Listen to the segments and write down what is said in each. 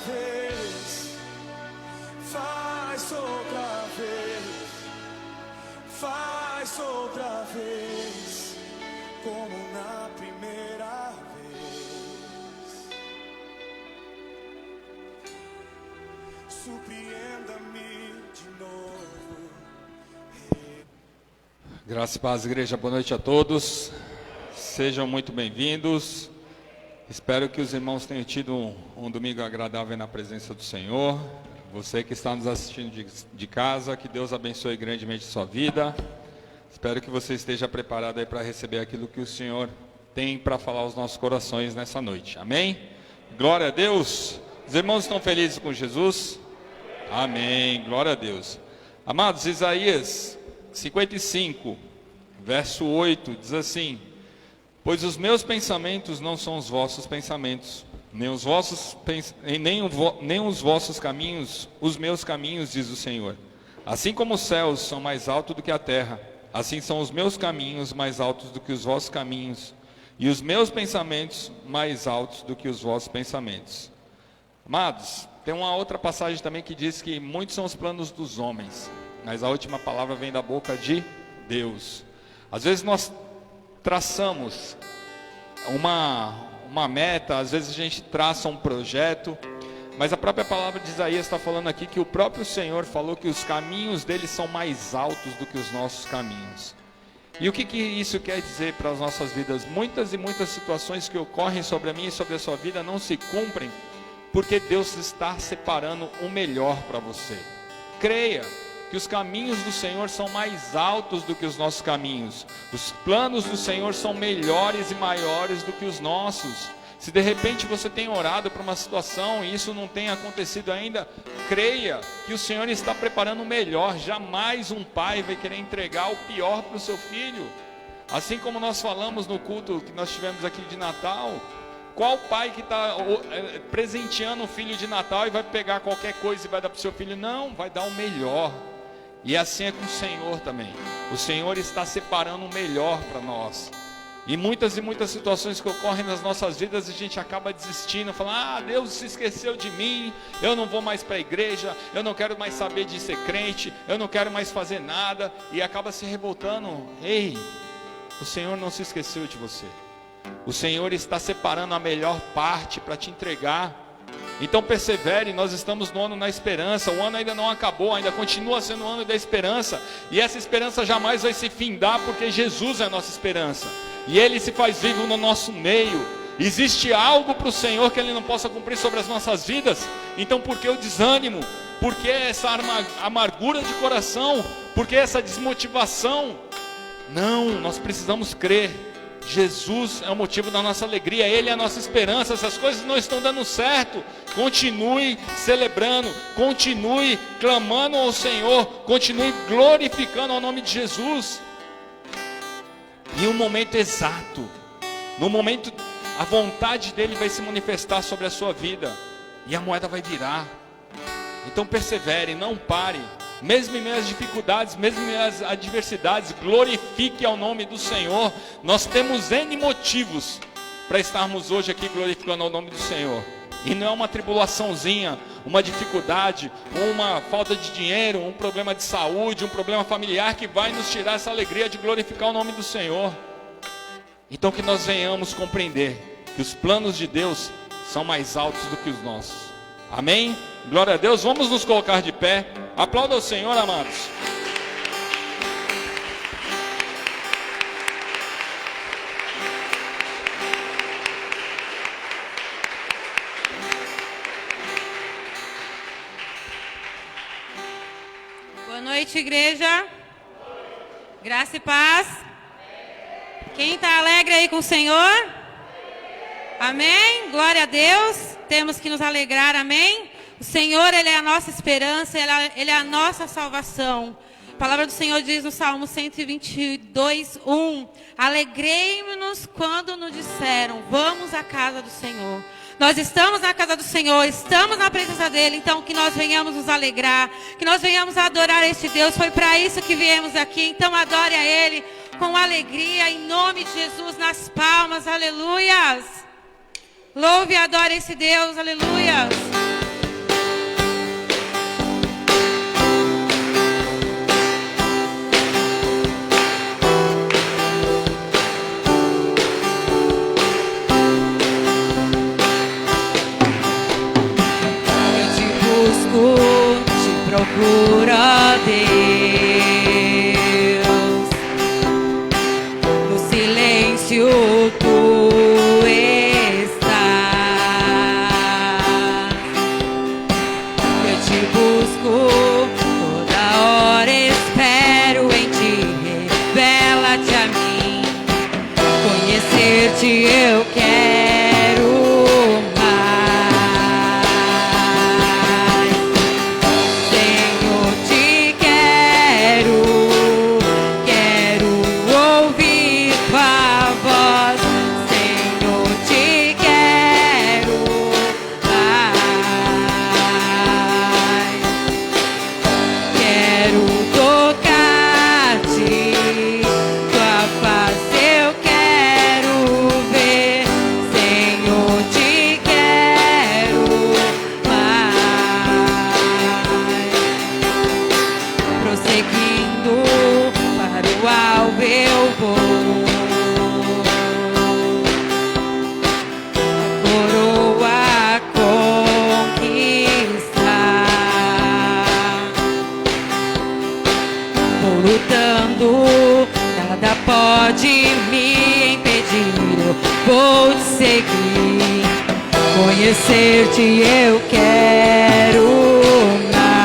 vez, faz outra vez, faz outra vez, como na primeira vez. Surpreenda-me de novo. Graça e paz, igreja, boa noite a todos. Sejam muito bem-vindos. Espero que os irmãos tenham tido um domingo agradável na presença do Senhor. Você que está nos assistindo de casa, que Deus abençoe grandemente a sua vida. Espero que você esteja preparado aí para receber aquilo que o Senhor tem para falar aos nossos corações nessa noite. Amém? Glória a Deus. Os irmãos estão felizes com Jesus? Amém. Glória a Deus. Amados, Isaías 55, verso 8, diz assim: pois os meus pensamentos não são os vossos pensamentos, nem os vossos caminhos, os meus caminhos, diz o Senhor. Assim como os céus são mais altos do que a terra, assim são os meus caminhos mais altos do que os vossos caminhos, e os meus pensamentos mais altos do que os vossos pensamentos. Amados, tem uma outra passagem também que diz que muitos são os planos dos homens, mas a última palavra vem da boca de Deus. Às vezes nós traçamos uma meta, às vezes a gente traça um projeto, mas a própria palavra de Isaías está falando aqui que o próprio Senhor falou que os caminhos dele são mais altos do que os nossos caminhos. E o que isso quer dizer para as nossas vidas? Muitas e muitas situações que ocorrem sobre a minha e sobre a sua vida não se cumprem, porque Deus está separando o melhor para você. Creia que os caminhos do Senhor são mais altos do que os nossos caminhos. Os planos do Senhor são melhores e maiores do que os nossos. Se de repente você tem orado para uma situação e isso não tem acontecido ainda, creia que o Senhor está preparando o melhor. Jamais um pai vai querer entregar o pior para o seu filho. Assim como nós falamos no culto que nós tivemos aqui de Natal, qual pai que está presenteando o filho de Natal e vai pegar qualquer coisa e vai dar para o seu filho? Não, vai dar o melhor. E assim é com o Senhor também. O Senhor está separando o melhor para nós. E muitas situações que ocorrem nas nossas vidas, a gente acaba desistindo, falando: Deus se esqueceu de mim, eu não vou mais para a igreja, eu não quero mais saber de ser crente, eu não quero mais fazer nada, e acaba se revoltando. Ei, o Senhor não se esqueceu de você. O Senhor está separando a melhor parte para te entregar. Então persevere, nós estamos no ano na esperança. O ano ainda não acabou, ainda continua sendo o ano da esperança. E essa esperança jamais vai se findar, porque Jesus é a nossa esperança. E Ele se faz vivo no nosso meio. Existe algo para o Senhor que Ele não possa cumprir sobre as nossas vidas? Então por que o desânimo? Por que essa amargura de coração? Por que essa desmotivação? Não, nós precisamos crer. Jesus é o motivo da nossa alegria, Ele é a nossa esperança. Se as coisas não estão dando certo, continue celebrando, continue clamando ao Senhor, continue glorificando ao nome de Jesus. E o momento exato, no momento, a vontade dEle vai se manifestar sobre a sua vida, e a moeda vai virar. Então persevere, não pare. Mesmo em meio às dificuldades, mesmo em meio às adversidades, glorifique ao nome do Senhor. Nós temos N motivos para estarmos hoje aqui glorificando ao nome do Senhor. E não é uma tribulaçãozinha, uma dificuldade, uma falta de dinheiro, um problema de saúde, um problema familiar que vai nos tirar essa alegria de glorificar o nome do Senhor. Então que nós venhamos compreender que os planos de Deus são mais altos do que os nossos. Amém? Glória a Deus. Vamos nos colocar de pé. Aplauda o Senhor, amados. Boa noite, igreja. Graça e paz. Quem está alegre aí com o Senhor? Amém? Glória a Deus. Temos que nos alegrar, amém? O Senhor, Ele é a nossa esperança, Ele é a nossa salvação. A palavra do Senhor diz no Salmo 122, 1: alegrei-nos quando nos disseram, vamos à casa do Senhor. Nós estamos na casa do Senhor, estamos na presença dEle, então que nós venhamos nos alegrar, que nós venhamos adorar este Deus. Foi para isso que viemos aqui, então adore a Ele com alegria, em nome de Jesus, nas palmas, aleluias. Louve e adore esse Deus, aleluias. Deus. No silêncio tu estás. Eu te busco toda hora, espero em ti, revela-te a mim. Conhecer-te eu quero mais. Senhor, te quero, quero ouvir tua voz. Senhor, te quero mais. Quero tocar-te, tua face eu quero ver. Senhor, te quero mais. Prosseguindo para o alvo eu vou. A coroa conquistar. Vou lutando, nada pode me impedir. Eu vou te seguir, conhecer-te eu quero mais.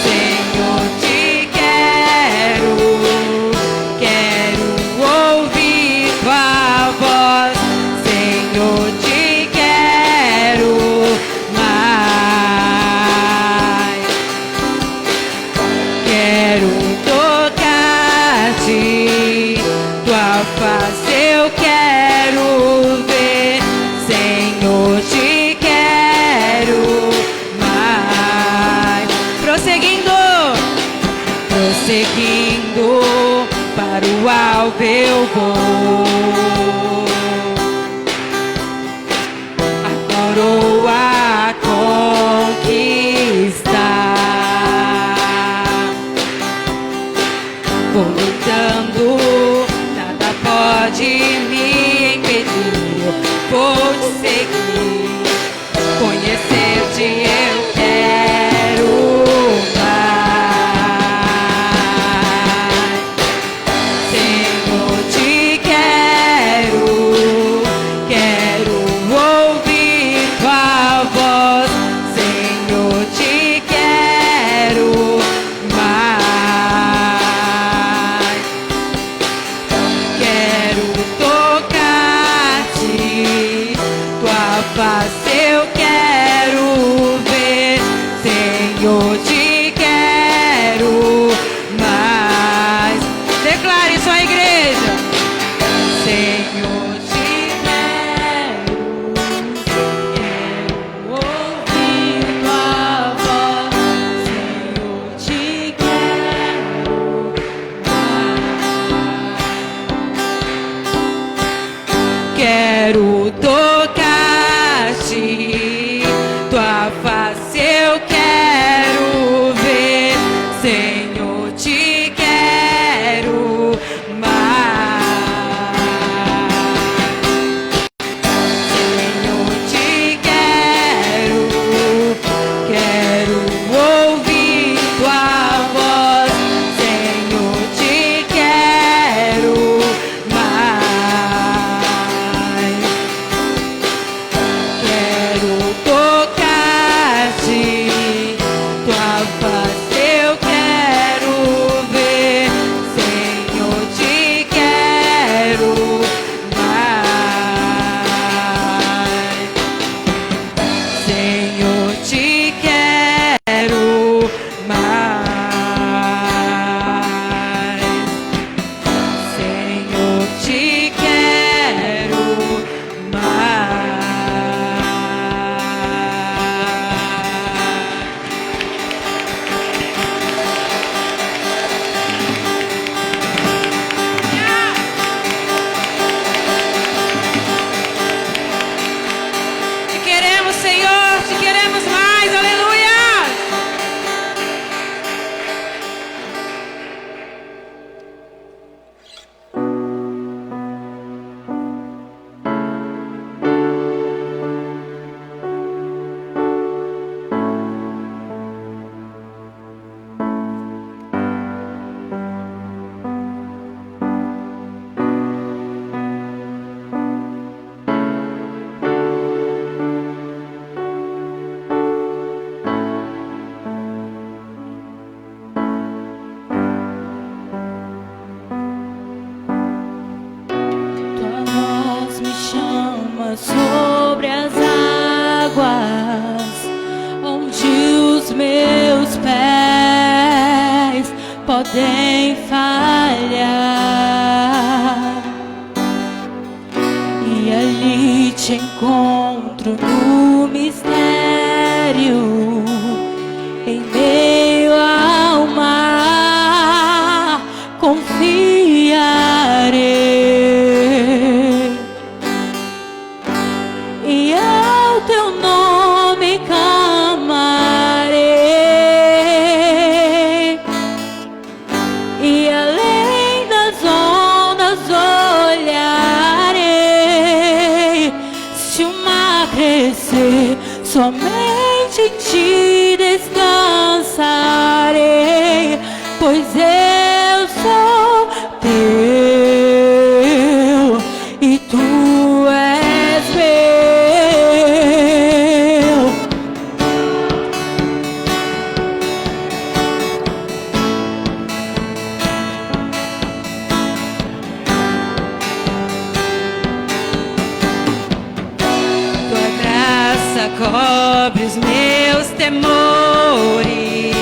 Senhor, te quero, quero ouvir tua voz. Senhor, te quero mais. Quero tocar-te, tua face eu quero ver. Senhor, te quero mais. Prosseguindo, prosseguindo para o alvo eu vou. A coroa conquistar. Vou lutando, nada pode me impedir. Eu vou te seguir, conhecer-te eu quero mais. Senhor, te quero, quero ouvir tua voz. Senhor, te quero mais. Quero tocar-te, tua face eu quero ver. podem falhar. E ali te encontro no mistério, em meio ao mar, confiarei, e ao teu nome clamarei, e além das ondas olharei. Se o mar crescer, somente em ti descansarei, pois eu sou teu e tu és meu. Tua graça cobre os meus temores,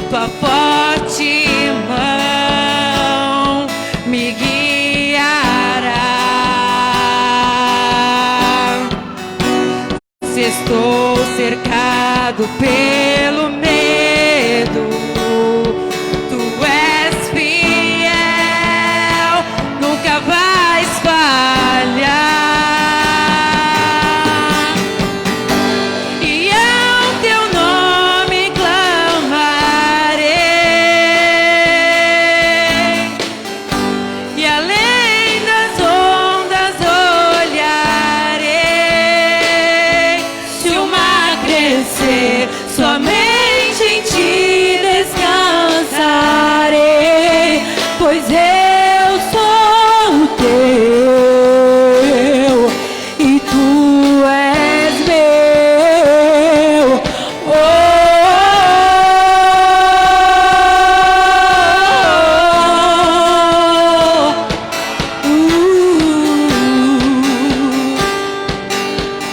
tua forte mão me guiará. Se estou cercado pelo medo, tu és fiel, nunca vais falhar. E ao teu nome clamarei, e além das ondas olharei. Se o mar crescer, somente em ti descansarei, pois eu sou teu e tu és meu. Tu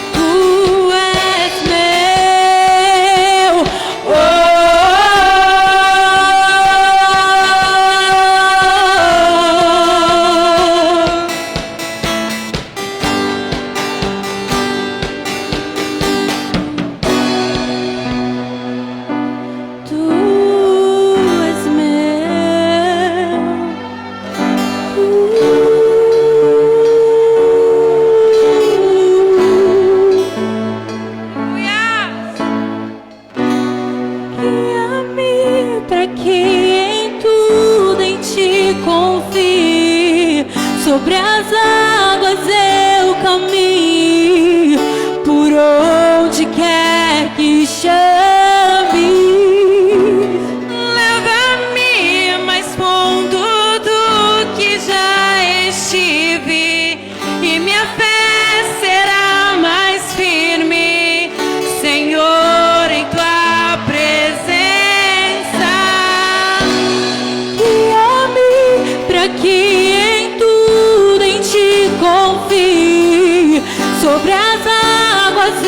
és meu. Tu és Guia-me para que em tudo em ti confie, sobre as águas eu caminho, por onde quer que chame. Leva-me mais fundo do que já estive, e minha fé será mais firme, Senhor, em tua presença. Guia-me para que em tudo em ti confie, sobre as águas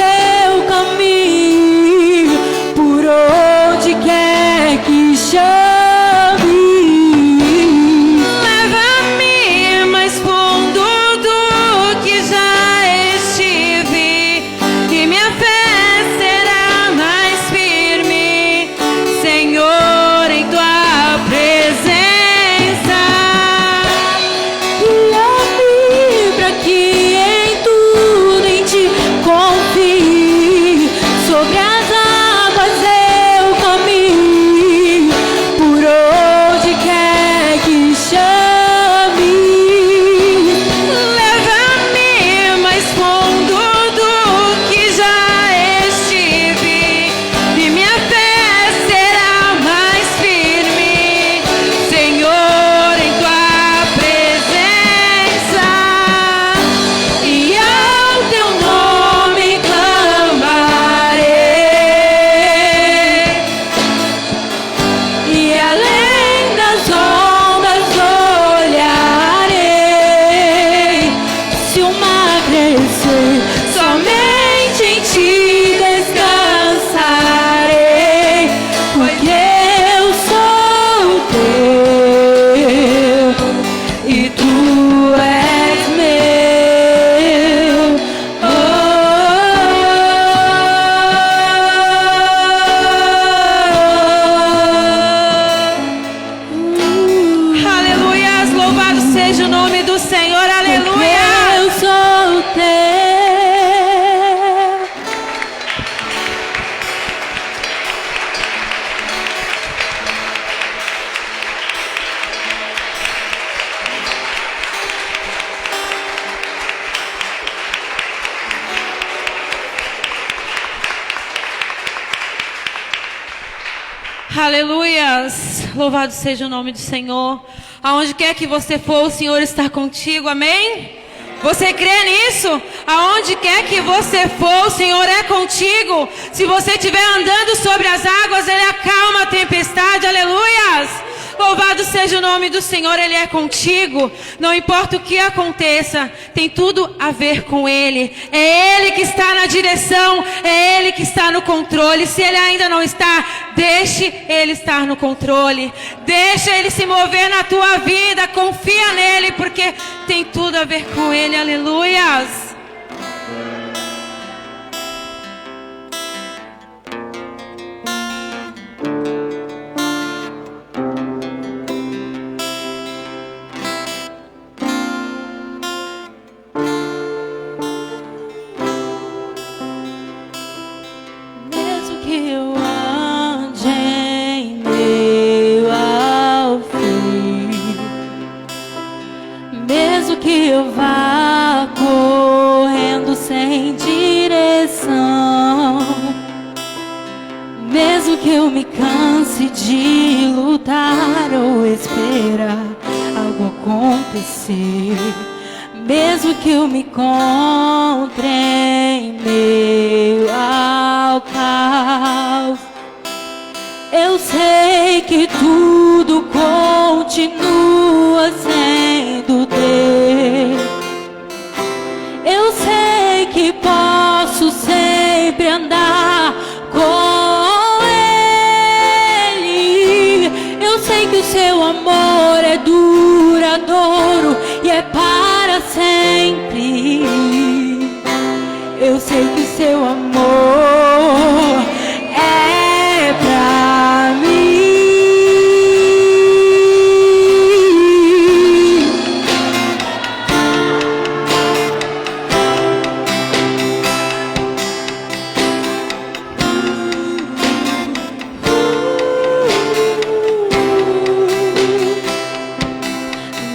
seja o nome do Senhor, porque aleluia. eu sou teu. Aleluias, louvado seja o nome do Senhor. Aonde quer que você for, o Senhor está contigo, amém? Você crê nisso? Aonde quer que você for, o Senhor é contigo. Se você estiver andando sobre as águas, Ele acalma a tempestade, aleluias. Louvado seja o nome do Senhor, Ele é contigo. Não importa o que aconteça, tem tudo a ver com Ele. É Ele que está na direção, é Ele que está no controle. Se Ele ainda não está, deixe Ele estar no controle. Deixa Ele se mover na tua vida, confia nele, porque tem tudo a ver com Ele, aleluias. Que eu vá correndo sem direção, mesmo que eu me canse de lutar ou esperar algo acontecer, mesmo que eu me encontre em meio ao caos, eu sei que tudo continua sendo Deus. Eu sei que posso sempre andar com Ele. Eu sei que o seu amor é duradouro e é para sempre. Eu sei que o seu amor é pra mim.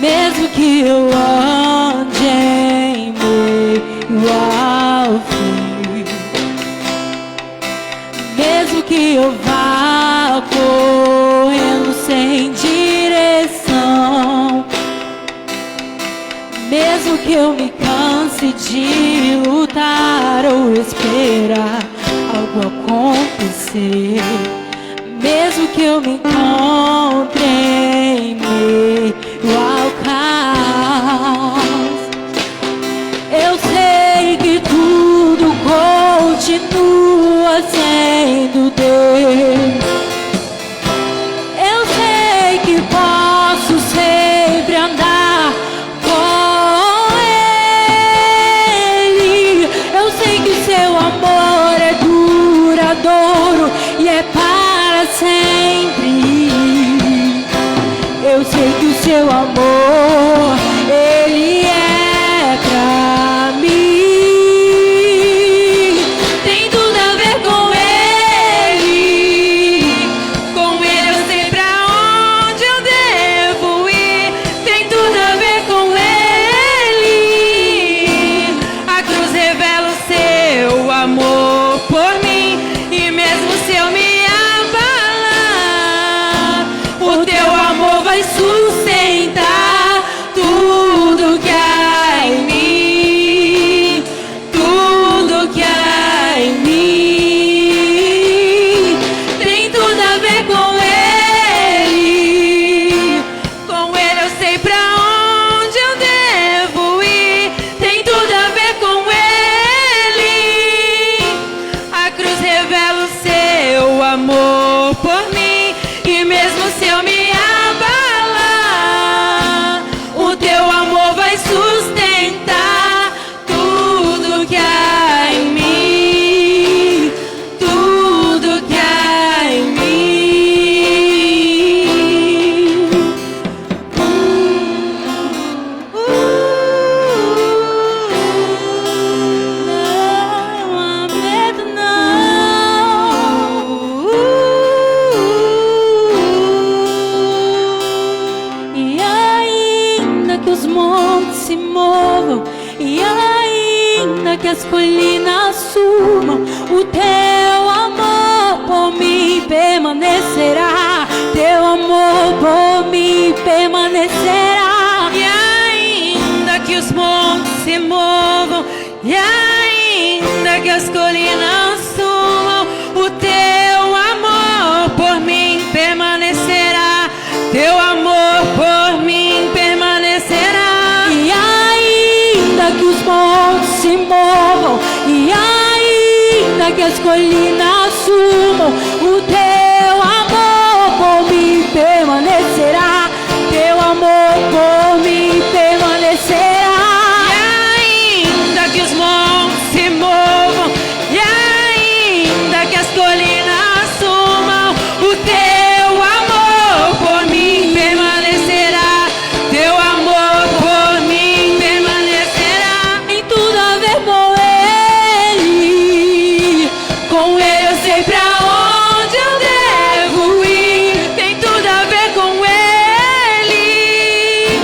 Mesmo que eu ande em meio ao fim, mesmo que eu vá correndo sem direção, mesmo que eu me canse de lutar ou esperar algo acontecer, mesmo que eu me encontre em meio ao caos, eu sei que tudo continua sendo Deus. Eu sei que posso sempre andar com Ele. Eu sei que o seu amor é duradouro e é para sempre. Eu sei que o seu os montes se movam e ainda que as colinas sumam, o teu amor por mim permanecerá. Teu amor por mim permanecerá. E ainda que os montes se movam, e ainda que as colinas sumam, o teu amor por mim permanecerá. Teu amor por mim permanecerá. E ainda que os montes se movam, e ainda que as colinas sumam, o teu amor por mim permanecerá. Teu amor por mim permanecerá. E ainda que os montes se movam, e ainda que as colinas sumam, o teu amor por mim permanecerá. Teu amor por mim permanecerá. Tem tudo a ver com Ele. Com Ele eu sei pra onde eu devo ir. Tem tudo a ver com Ele.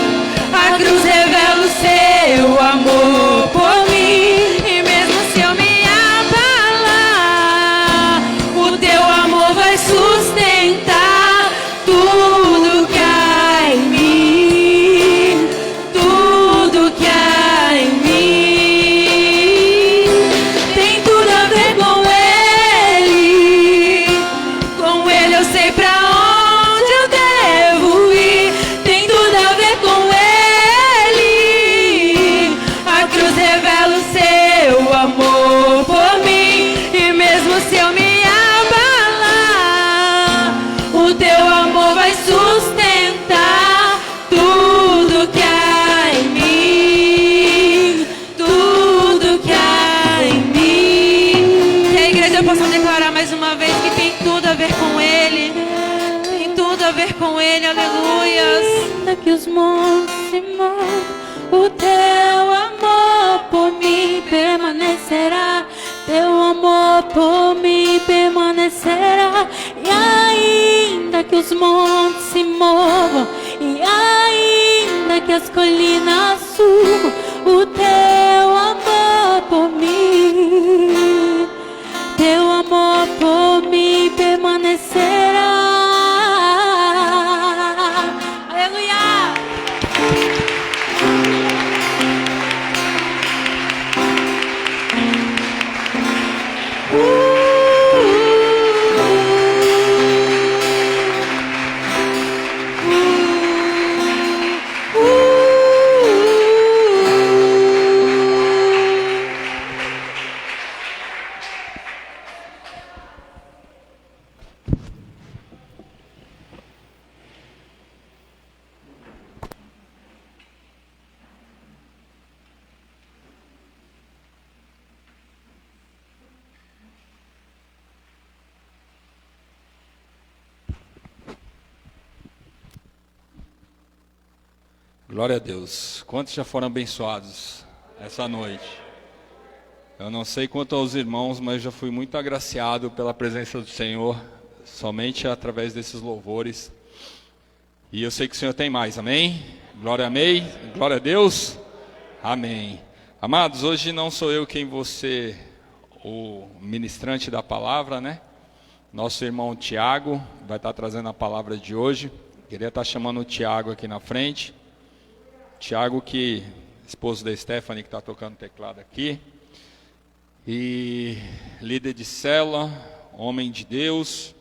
A cruz revela o seu amor por mim. E mesmo se eu me abalar, o teu amor vai sustentar tudo que há em mim. Tudo que há em mim. Tem tudo a ver com Ele. Com Ele eu sei pra onde eu devo ir. Tem tudo a ver com Ele. A cruz revela o seu amor por mim. E mesmo se eu me abalar, o teu amor vai sustentar tudo que há em mim. Tudo que há em mim. Que a igreja possa declarar mais uma vez que tem tudo a ver com Ele. Tem tudo a ver com Ele, aleluias. Ainda que os montes se movam, o teu amor por mim permanecerá. Teu amor por mim permanecerá. E ainda que os montes se movam, e ainda que as colinas subam, o teu amor por mim, teu amor por mim permanecerá. Aleluia! Glória a Deus. Quantos já foram abençoados essa noite? Eu não sei quanto aos irmãos, mas já fui muito agraciado pela presença do Senhor, somente através desses louvores. E eu sei que o Senhor tem mais, amém? Glória, amém? Glória a Deus? Amém. Amados, hoje não sou eu quem você, o ministrante da palavra, né? Nosso irmão Tiago vai estar trazendo a palavra de hoje. Queria estar chamando o Tiago aqui na frente. Tiago, que esposo da Stephanie, que está tocando teclado aqui. E líder de célula, homem de Deus.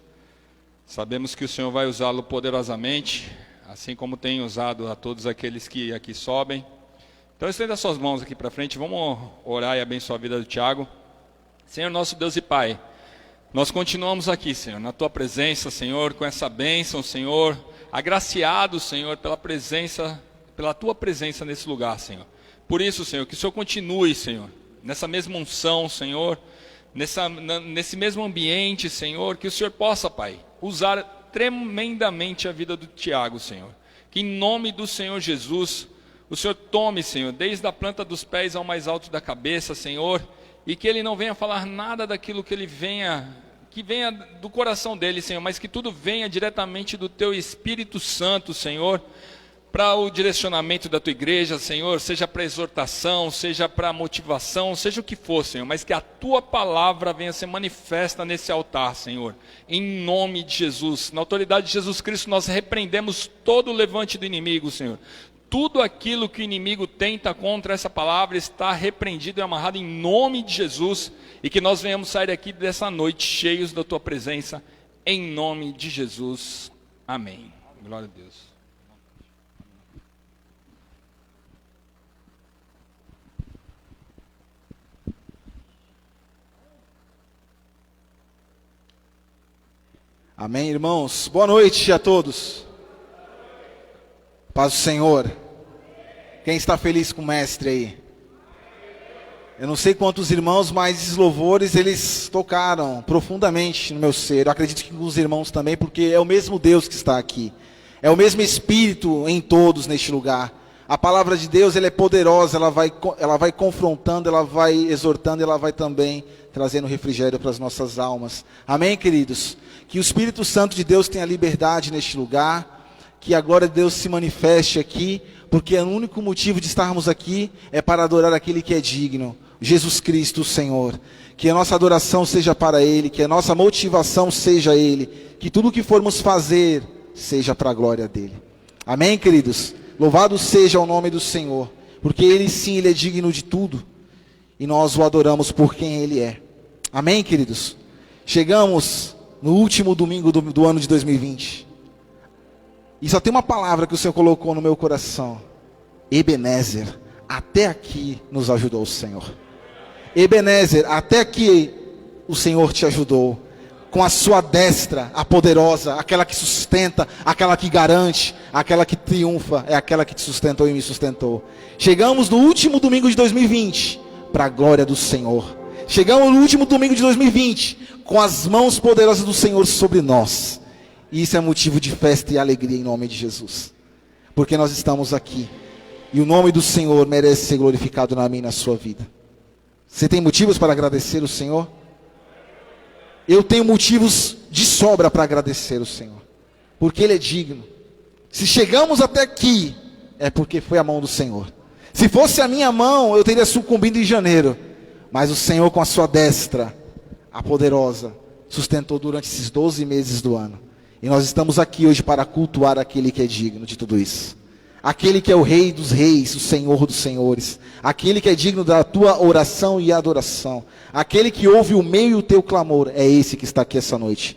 Sabemos que o Senhor vai usá-lo poderosamente, assim como tem usado a todos aqueles que aqui sobem. Então estenda suas mãos aqui para frente, vamos orar e abençoar a vida do Tiago. Senhor nosso Deus e Pai, nós continuamos aqui, Senhor, na Tua presença, Senhor, com essa bênção, Senhor, agraciado, Senhor, pela Tua presença nesse lugar, Senhor. Por isso, Senhor, que o Senhor continue, Senhor, nessa mesma unção, Senhor, nesse mesmo ambiente, Senhor, que o Senhor possa, Pai, usar tremendamente a vida do Tiago, Senhor. Que em nome do Senhor Jesus, o Senhor tome, Senhor, desde a planta dos pés ao mais alto da cabeça, Senhor, e que ele não venha falar nada daquilo que que venha do coração dele, Senhor, mas que tudo venha diretamente do Teu Espírito Santo, Senhor, para o direcionamento da tua igreja, Senhor, seja para exortação, seja para motivação, seja o que for, Senhor, mas que a tua palavra venha ser manifesta nesse altar, Senhor, em nome de Jesus. Na autoridade de Jesus Cristo, nós repreendemos todo o levante do inimigo, Senhor. Tudo aquilo que o inimigo tenta contra essa palavra está repreendido e amarrado em nome de Jesus, e que nós venhamos sair daqui dessa noite cheios da tua presença, em nome de Jesus. Amém. Glória a Deus. Amém, irmãos? Boa noite a todos. Paz do Senhor. Quem está feliz com o mestre aí? Eu não sei quantos irmãos, mas esses louvores, eles tocaram profundamente no meu ser. Eu acredito que com os irmãos também, porque é o mesmo Deus que está aqui. É o mesmo Espírito em todos neste lugar. A palavra de Deus, ela é poderosa, ela vai confrontando, ela vai exortando, ela vai também trazendo refrigério para as nossas almas. Amém, queridos? Que o Espírito Santo de Deus tenha liberdade neste lugar, que a glória de Deus se manifeste aqui, porque o único motivo de estarmos aqui é para adorar aquele que é digno, Jesus Cristo, o Senhor. Que a nossa adoração seja para Ele, que a nossa motivação seja Ele, que tudo o que formos fazer seja para a glória dEle. Amém, queridos? Louvado seja o nome do Senhor, porque Ele sim, Ele é digno de tudo, e nós o adoramos por quem Ele é. Amém, queridos? Chegamos no último domingo do ano de 2020. E só tem uma palavra que o Senhor colocou no meu coração. Ebenezer. Até aqui nos ajudou o Senhor. Ebenezer, até aqui o Senhor te ajudou. Com a sua destra, a poderosa, aquela que sustenta, aquela que garante, aquela que triunfa, é aquela que te sustentou e me sustentou. Chegamos no último domingo de 2020, para a glória do Senhor. Chegamos no último domingo de 2020, com as mãos poderosas do Senhor sobre nós. E isso é motivo de festa e alegria em nome de Jesus. Porque nós estamos aqui. E o nome do Senhor merece ser glorificado na minha e na sua vida. Você tem motivos para agradecer o Senhor? Eu tenho motivos de sobra para agradecer o Senhor. Porque Ele é digno. Se chegamos até aqui, é porque foi a mão do Senhor. Se fosse a minha mão, eu teria sucumbido em janeiro. Mas o Senhor, com a sua destra, a poderosa, sustentou durante esses 12 meses do ano. E nós estamos aqui hoje para cultuar aquele que é digno de tudo isso. Aquele que é o Rei dos reis, o Senhor dos senhores. Aquele que é digno da tua oração e adoração. Aquele que ouve o meu e o teu clamor. É esse que está aqui essa noite.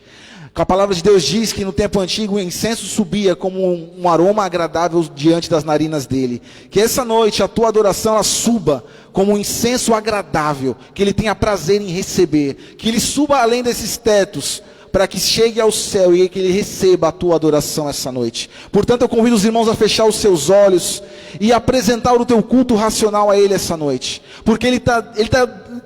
A palavra de Deus diz que no tempo antigo o incenso subia como um aroma agradável diante das narinas dele. Que essa noite a tua adoração ela suba como um incenso agradável, que ele tenha prazer em receber. Que ele suba além desses tetos, para que chegue ao céu e que ele receba a tua adoração essa noite. Portanto, eu convido os irmãos a fechar os seus olhos e apresentar o teu culto racional a Ele essa noite. Porque Ele tá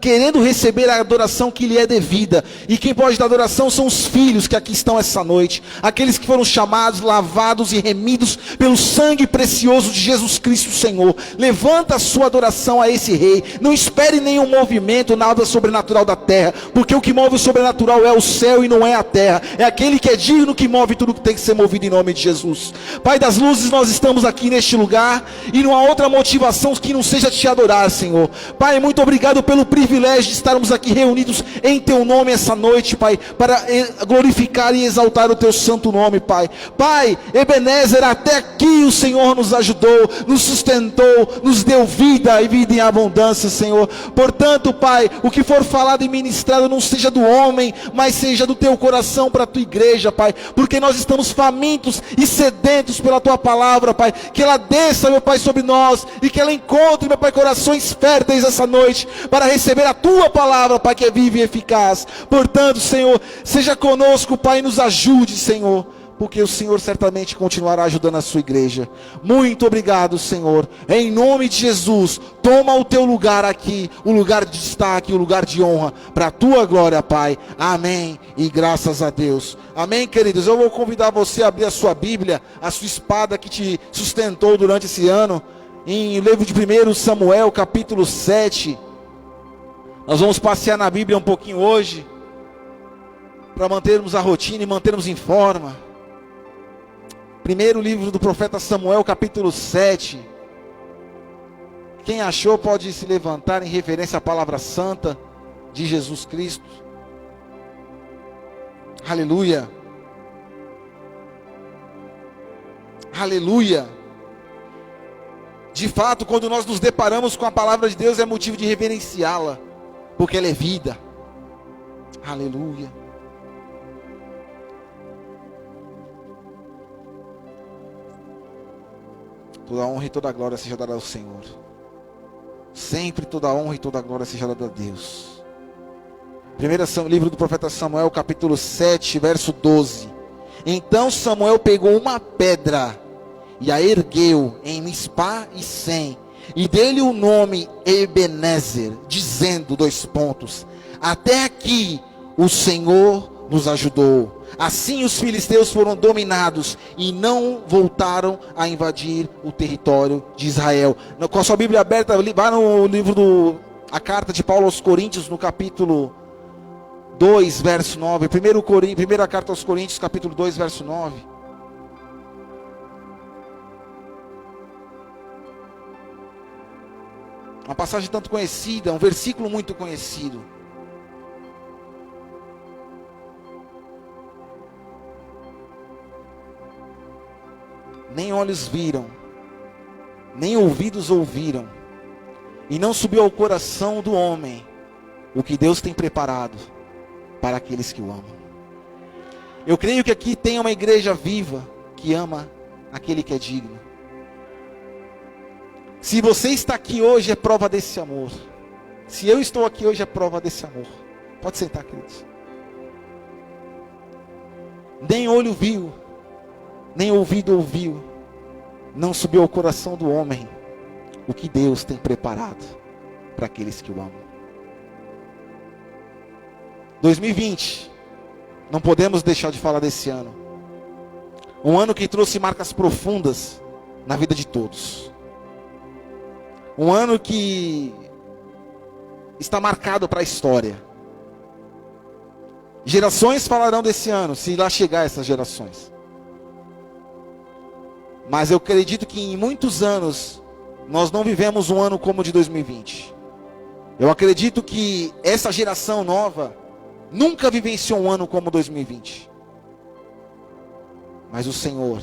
querendo receber a adoração que lhe é devida. E quem pode dar adoração são os filhos que aqui estão essa noite. Aqueles que foram chamados, lavados e remidos pelo sangue precioso de Jesus Cristo, Senhor. Levanta a sua adoração a esse Rei. Não espere nenhum movimento, nada sobrenatural da terra. Porque o que move o sobrenatural é o céu e não é a terra. É aquele que é digno que move tudo que tem que ser movido em nome de Jesus. Pai das luzes, nós estamos aqui neste lugar e não há outra motivação que não seja te adorar, Senhor. Pai, muito obrigado pelo privilégio de estarmos aqui reunidos em teu nome essa noite, Pai, para glorificar e exaltar o teu santo nome, Pai. Pai, Ebenezer, até aqui o Senhor nos ajudou, nos sustentou, nos deu vida e vida em abundância, Senhor. Portanto, Pai, o que for falado e ministrado não seja do homem, mas seja do teu coração para a tua igreja, Pai, porque nós estamos famintos e sedentos pela tua palavra, Pai. Que ela desça, meu Pai, sobre nós e que ela encontre, meu Pai, corações férteis essa noite para receber a tua palavra, Pai, que é viva e eficaz. Portanto, Senhor, seja conosco, Pai, e nos ajude, Senhor, porque o Senhor certamente continuará ajudando a sua igreja. Muito obrigado, Senhor. Em nome de Jesus, toma o teu lugar aqui, o lugar de destaque, o lugar de honra, para a tua glória, Pai. Amém e graças a Deus. Amém, queridos. Eu vou convidar você a abrir a sua Bíblia, a sua espada que te sustentou durante esse ano, em livro de 1 Samuel, capítulo 7. Nós vamos passear na Bíblia um pouquinho hoje, para mantermos a rotina e mantermos em forma. Primeiro livro do profeta Samuel, capítulo 7. Quem achou pode se levantar em referência à palavra santa de Jesus Cristo. Aleluia. Aleluia. De fato, quando nós nos deparamos com a palavra de Deus, é motivo de reverenciá-la, porque ela é vida. Aleluia. Toda honra e toda glória seja dada ao Senhor. Sempre toda honra e toda glória seja dada a Deus. Livro do profeta Samuel, capítulo 7, verso 12. Então Samuel pegou uma pedra e a ergueu em Mispá e Sem, e deu-lhe o nome Ebenezer, dizendo, até aqui o Senhor nos ajudou. Assim os filisteus foram dominados e não voltaram a invadir o território de Israel. Com a sua Bíblia aberta, vá no livro a carta de Paulo aos Coríntios, no capítulo 2, verso 9. Primeira carta aos Coríntios, capítulo 2, verso 9. Uma passagem tanto conhecida, um versículo muito conhecido. Nem olhos viram, nem ouvidos ouviram, e não subiu ao coração do homem o que Deus tem preparado para aqueles que o amam. Eu creio que aqui tem uma igreja viva que ama aquele que é digno. Se você está aqui hoje, é prova desse amor. Se eu estou aqui hoje, é prova desse amor. Pode sentar, queridos. Nem olho viu, nem ouvido ouviu, não subiu ao coração do homem o que Deus tem preparado para aqueles que o amam. 2020, não podemos deixar de falar desse ano. Um ano que trouxe marcas profundas na vida de todos. Um ano que está marcado para a história. Gerações falarão desse ano, se lá chegar essas gerações. Mas eu acredito que em muitos anos nós não vivemos um ano como o de 2020. Eu acredito que essa geração nova nunca vivenciou um ano como 2020. Mas o Senhor,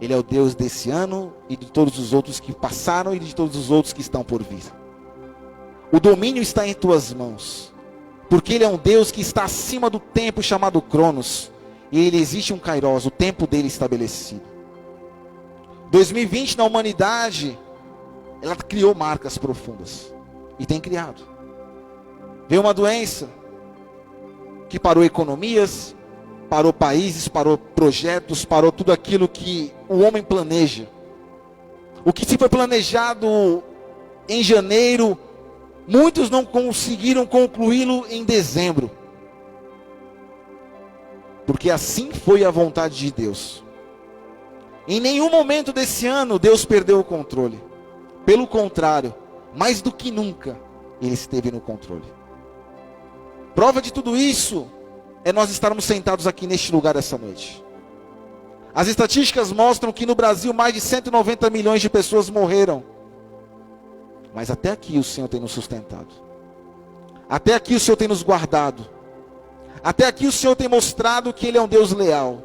Ele é o Deus desse ano e de todos os outros que passaram e de todos os outros que estão por vir. O domínio está em tuas mãos, porque Ele é um Deus que está acima do tempo chamado Cronos, e Ele existe um Kairos, o tempo dele estabelecido. 2020 na humanidade, ela criou marcas profundas, e tem criado. Veio uma doença que parou economias, parou países, parou projetos, parou tudo aquilo que o homem planeja. O que se foi planejado em janeiro, muitos não conseguiram concluí-lo em dezembro. Porque assim foi a vontade de Deus. Em nenhum momento desse ano Deus perdeu o controle. Pelo contrário, mais do que nunca, Ele esteve no controle. Prova de tudo isso é nós estarmos sentados aqui neste lugar essa noite. As estatísticas mostram que no Brasil mais de 190 milhões de pessoas morreram. Mas até aqui o Senhor tem nos sustentado. Até aqui o Senhor tem nos guardado. Até aqui o Senhor tem mostrado que Ele é um Deus leal,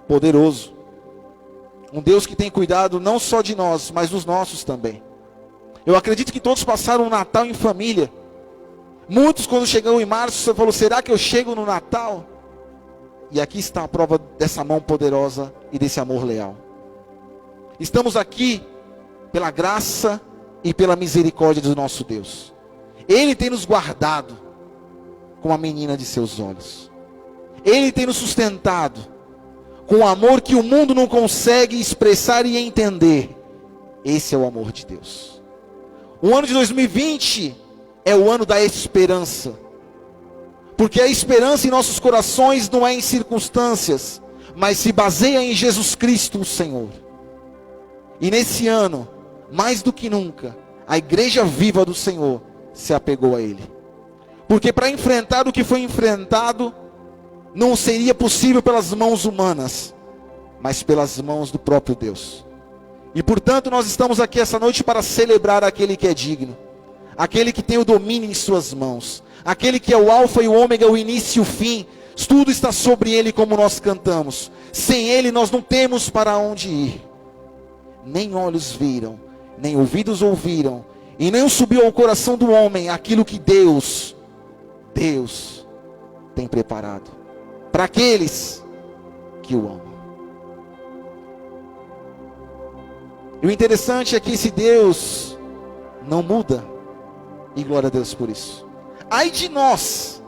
poderoso. Um Deus que tem cuidado não só de nós, mas dos nossos também. Eu acredito que todos passaram um Natal em família. Muitos, quando chegou em março, você falou, será que eu chego no Natal? E aqui está a prova dessa mão poderosa e desse amor leal. Estamos aqui pela graça e pela misericórdia do nosso Deus. Ele tem nos guardado como a menina de seus olhos. Ele tem nos sustentado com um amor que o mundo não consegue expressar e entender. Esse é o amor de Deus. O ano de 2020 é o ano da esperança. Porque a esperança em nossos corações não é em circunstâncias, mas se baseia em Jesus Cristo, o Senhor. E nesse ano, mais do que nunca, a igreja viva do Senhor se apegou a Ele. Porque para enfrentar o que foi enfrentado, não seria possível pelas mãos humanas, mas pelas mãos do próprio Deus. E portanto nós estamos aqui essa noite para celebrar aquele que é digno, aquele que tem o domínio em suas mãos, aquele que é o alfa e o ômega, o início e o fim. Tudo está sobre ele, como nós cantamos. Sem ele nós não temos para onde ir. Nem olhos viram, nem ouvidos ouviram, e nem subiu ao coração do homem aquilo que Deus tem preparado para aqueles que o amam. E o interessante é que esse Deus não muda, e glória a Deus por isso. Ai de nós,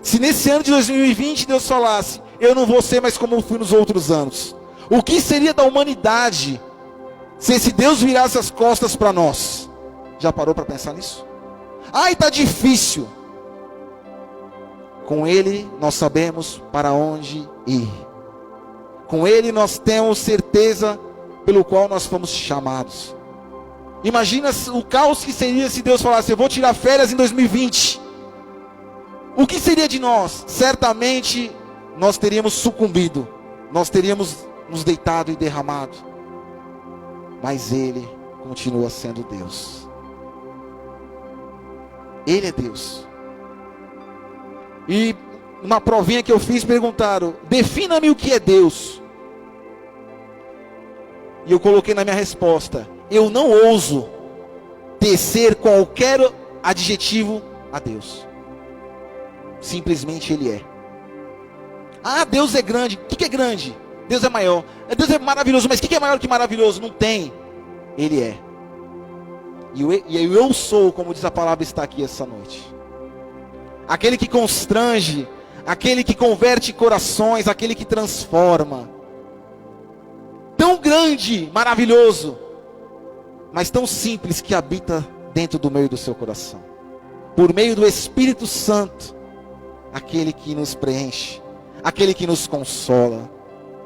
se nesse ano de 2020 Deus falasse: eu não vou ser mais como eu fui nos outros anos. O que seria da humanidade se esse Deus virasse as costas para nós? Já parou para pensar nisso? Ai, está difícil. Com Ele nós sabemos para onde ir. Com Ele nós temos certeza pelo qual nós fomos chamados. Imagina o caos que seria se Deus falasse: eu vou tirar férias em 2020. O que seria de nós? Certamente nós teríamos sucumbido, nós teríamos nos deitado e derramado. Mas Ele continua sendo Deus. Ele é Deus. E uma provinha que eu fiz, perguntaram: defina-me o que é Deus. E eu coloquei na minha resposta: eu não ouso tecer qualquer adjetivo a Deus. Simplesmente Ele é. Ah, Deus é grande. O que é grande? Deus é maior. Deus é maravilhoso. Mas o que é maior que maravilhoso? Não tem. Ele é. E eu sou, como diz a palavra, está aqui essa noite. Aquele que constrange, aquele que converte corações, aquele que transforma. Tão grande, maravilhoso, mas tão simples, que habita dentro do meio do seu coração. Por meio do Espírito Santo, aquele que nos preenche, aquele que nos consola,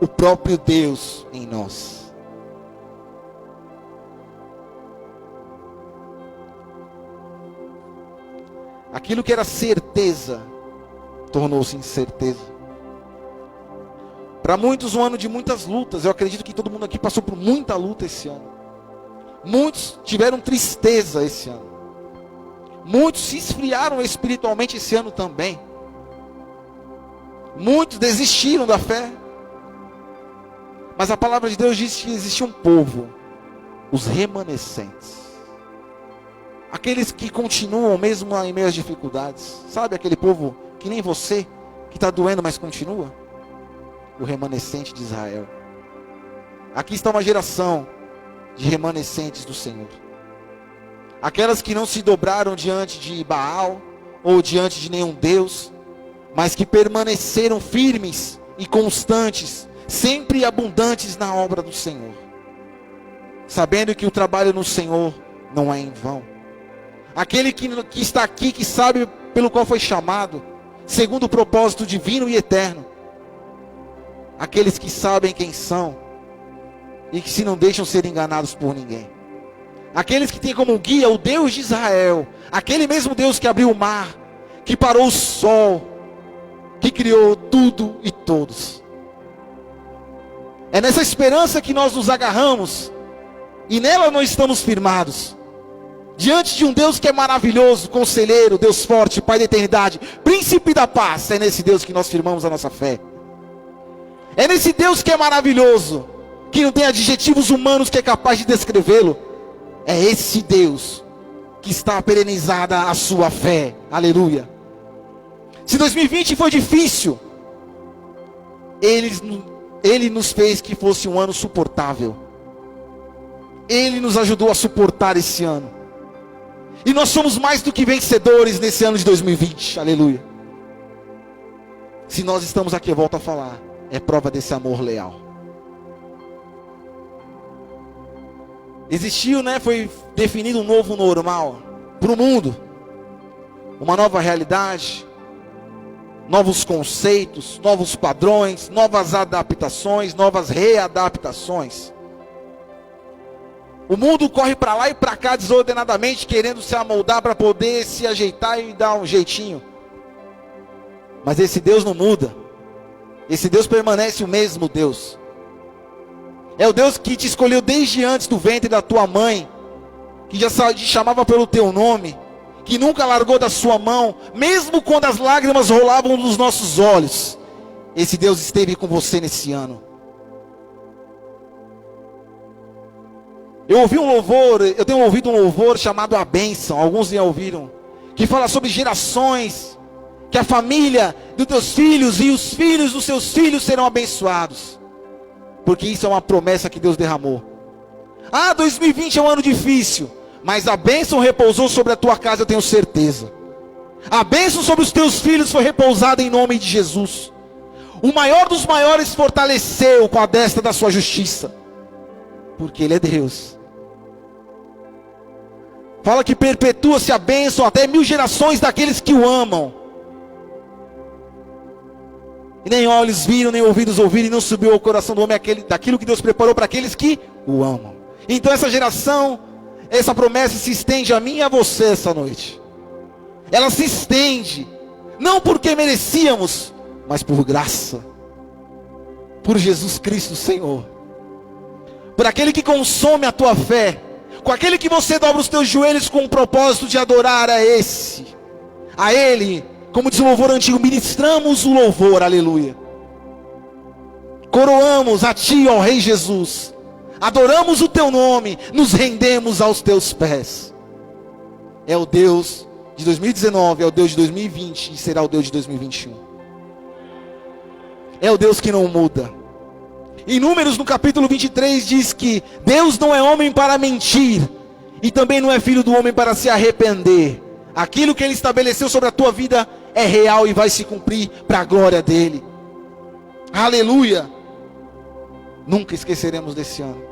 o próprio Deus em nós. Aquilo que era certeza tornou-se incerteza. Para muitos, um ano de muitas lutas. Eu acredito que todo mundo aqui passou por muita luta esse ano. Muitos tiveram tristeza esse ano. Muitos se esfriaram espiritualmente esse ano também. Muitos desistiram da fé. Mas a palavra de Deus diz que existe um povo, os remanescentes. Aqueles que continuam mesmo em meio às dificuldades. Sabe aquele povo que nem você, que está doendo, mas continua? O remanescente de Israel. Aqui está uma geração de remanescentes do Senhor. Aquelas que não se dobraram diante de Baal ou diante de nenhum Deus, mas que permaneceram firmes e constantes, sempre abundantes na obra do Senhor, sabendo que o trabalho no Senhor não é em vão. Aquele que está aqui, que sabe pelo qual foi chamado, segundo o propósito divino e eterno. Aqueles que sabem quem são e que se não deixam ser enganados por ninguém. Aqueles que têm como guia o Deus de Israel, aquele mesmo Deus que abriu o mar, que parou o sol, que criou tudo e todos. É nessa esperança que nós nos agarramos, e nela nós estamos firmados, diante de um Deus que é maravilhoso, conselheiro, Deus forte, Pai da eternidade, príncipe da paz. É nesse Deus que nós firmamos a nossa fé. É nesse Deus que é maravilhoso, que não tem adjetivos humanos que é capaz de descrevê-lo. É esse Deus que está perenizada a sua fé. Aleluia. Se 2020 foi difícil, Ele nos fez que fosse um ano suportável. Ele nos ajudou a suportar esse ano. E nós somos mais do que vencedores nesse ano de 2020. Aleluia. Se nós estamos aqui, eu volto a falar, é prova desse amor leal. Existiu, foi definido um novo normal para o mundo. Uma nova realidade, novos conceitos, novos padrões, novas adaptações, novas readaptações. O mundo corre para lá e para cá desordenadamente, querendo se amoldar para poder se ajeitar e dar um jeitinho. Mas esse Deus não muda. Esse Deus permanece o mesmo Deus. É o Deus que te escolheu desde antes do ventre da tua mãe, que já te chamava pelo teu nome, que nunca largou da sua mão, mesmo quando as lágrimas rolavam nos nossos olhos. Esse Deus esteve com você nesse ano. Eu tenho ouvido um louvor chamado A Bênção, alguns já ouviram, que fala sobre gerações, que a família dos teus filhos e os filhos dos seus filhos serão abençoados, porque isso é uma promessa que Deus derramou. 2020 é um ano difícil, mas a bênção repousou sobre a tua casa, eu tenho certeza. A bênção sobre os teus filhos foi repousada em nome de Jesus. O maior dos maiores fortaleceu com a destra da sua justiça, porque Ele é Deus. Fala que perpetua-se a bênção até 1000 gerações daqueles que o amam. E nem olhos viram, nem ouvidos ouviram, e não subiu ao coração do homem daquilo que Deus preparou para aqueles que o amam. Então essa geração, essa promessa se estende a mim e a você essa noite. Ela se estende, não porque merecíamos, mas por graça, por Jesus Cristo Senhor, por aquele que consome a tua fé, com aquele que você dobra os teus joelhos com o propósito de adorar a Ele, como diz o louvor antigo, ministramos o louvor, aleluia. Coroamos a Ti, ó Rei Jesus, adoramos o Teu nome, nos rendemos aos Teus pés. É o Deus de 2019, é o Deus de 2020 e será o Deus de 2021. É o Deus que não muda. Em Números, no capítulo 23, diz que Deus não é homem para mentir, e também não é filho do homem para se arrepender. Aquilo que Ele estabeleceu sobre a tua vida é real e vai se cumprir para a glória dEle. Aleluia! Nunca esqueceremos desse ano.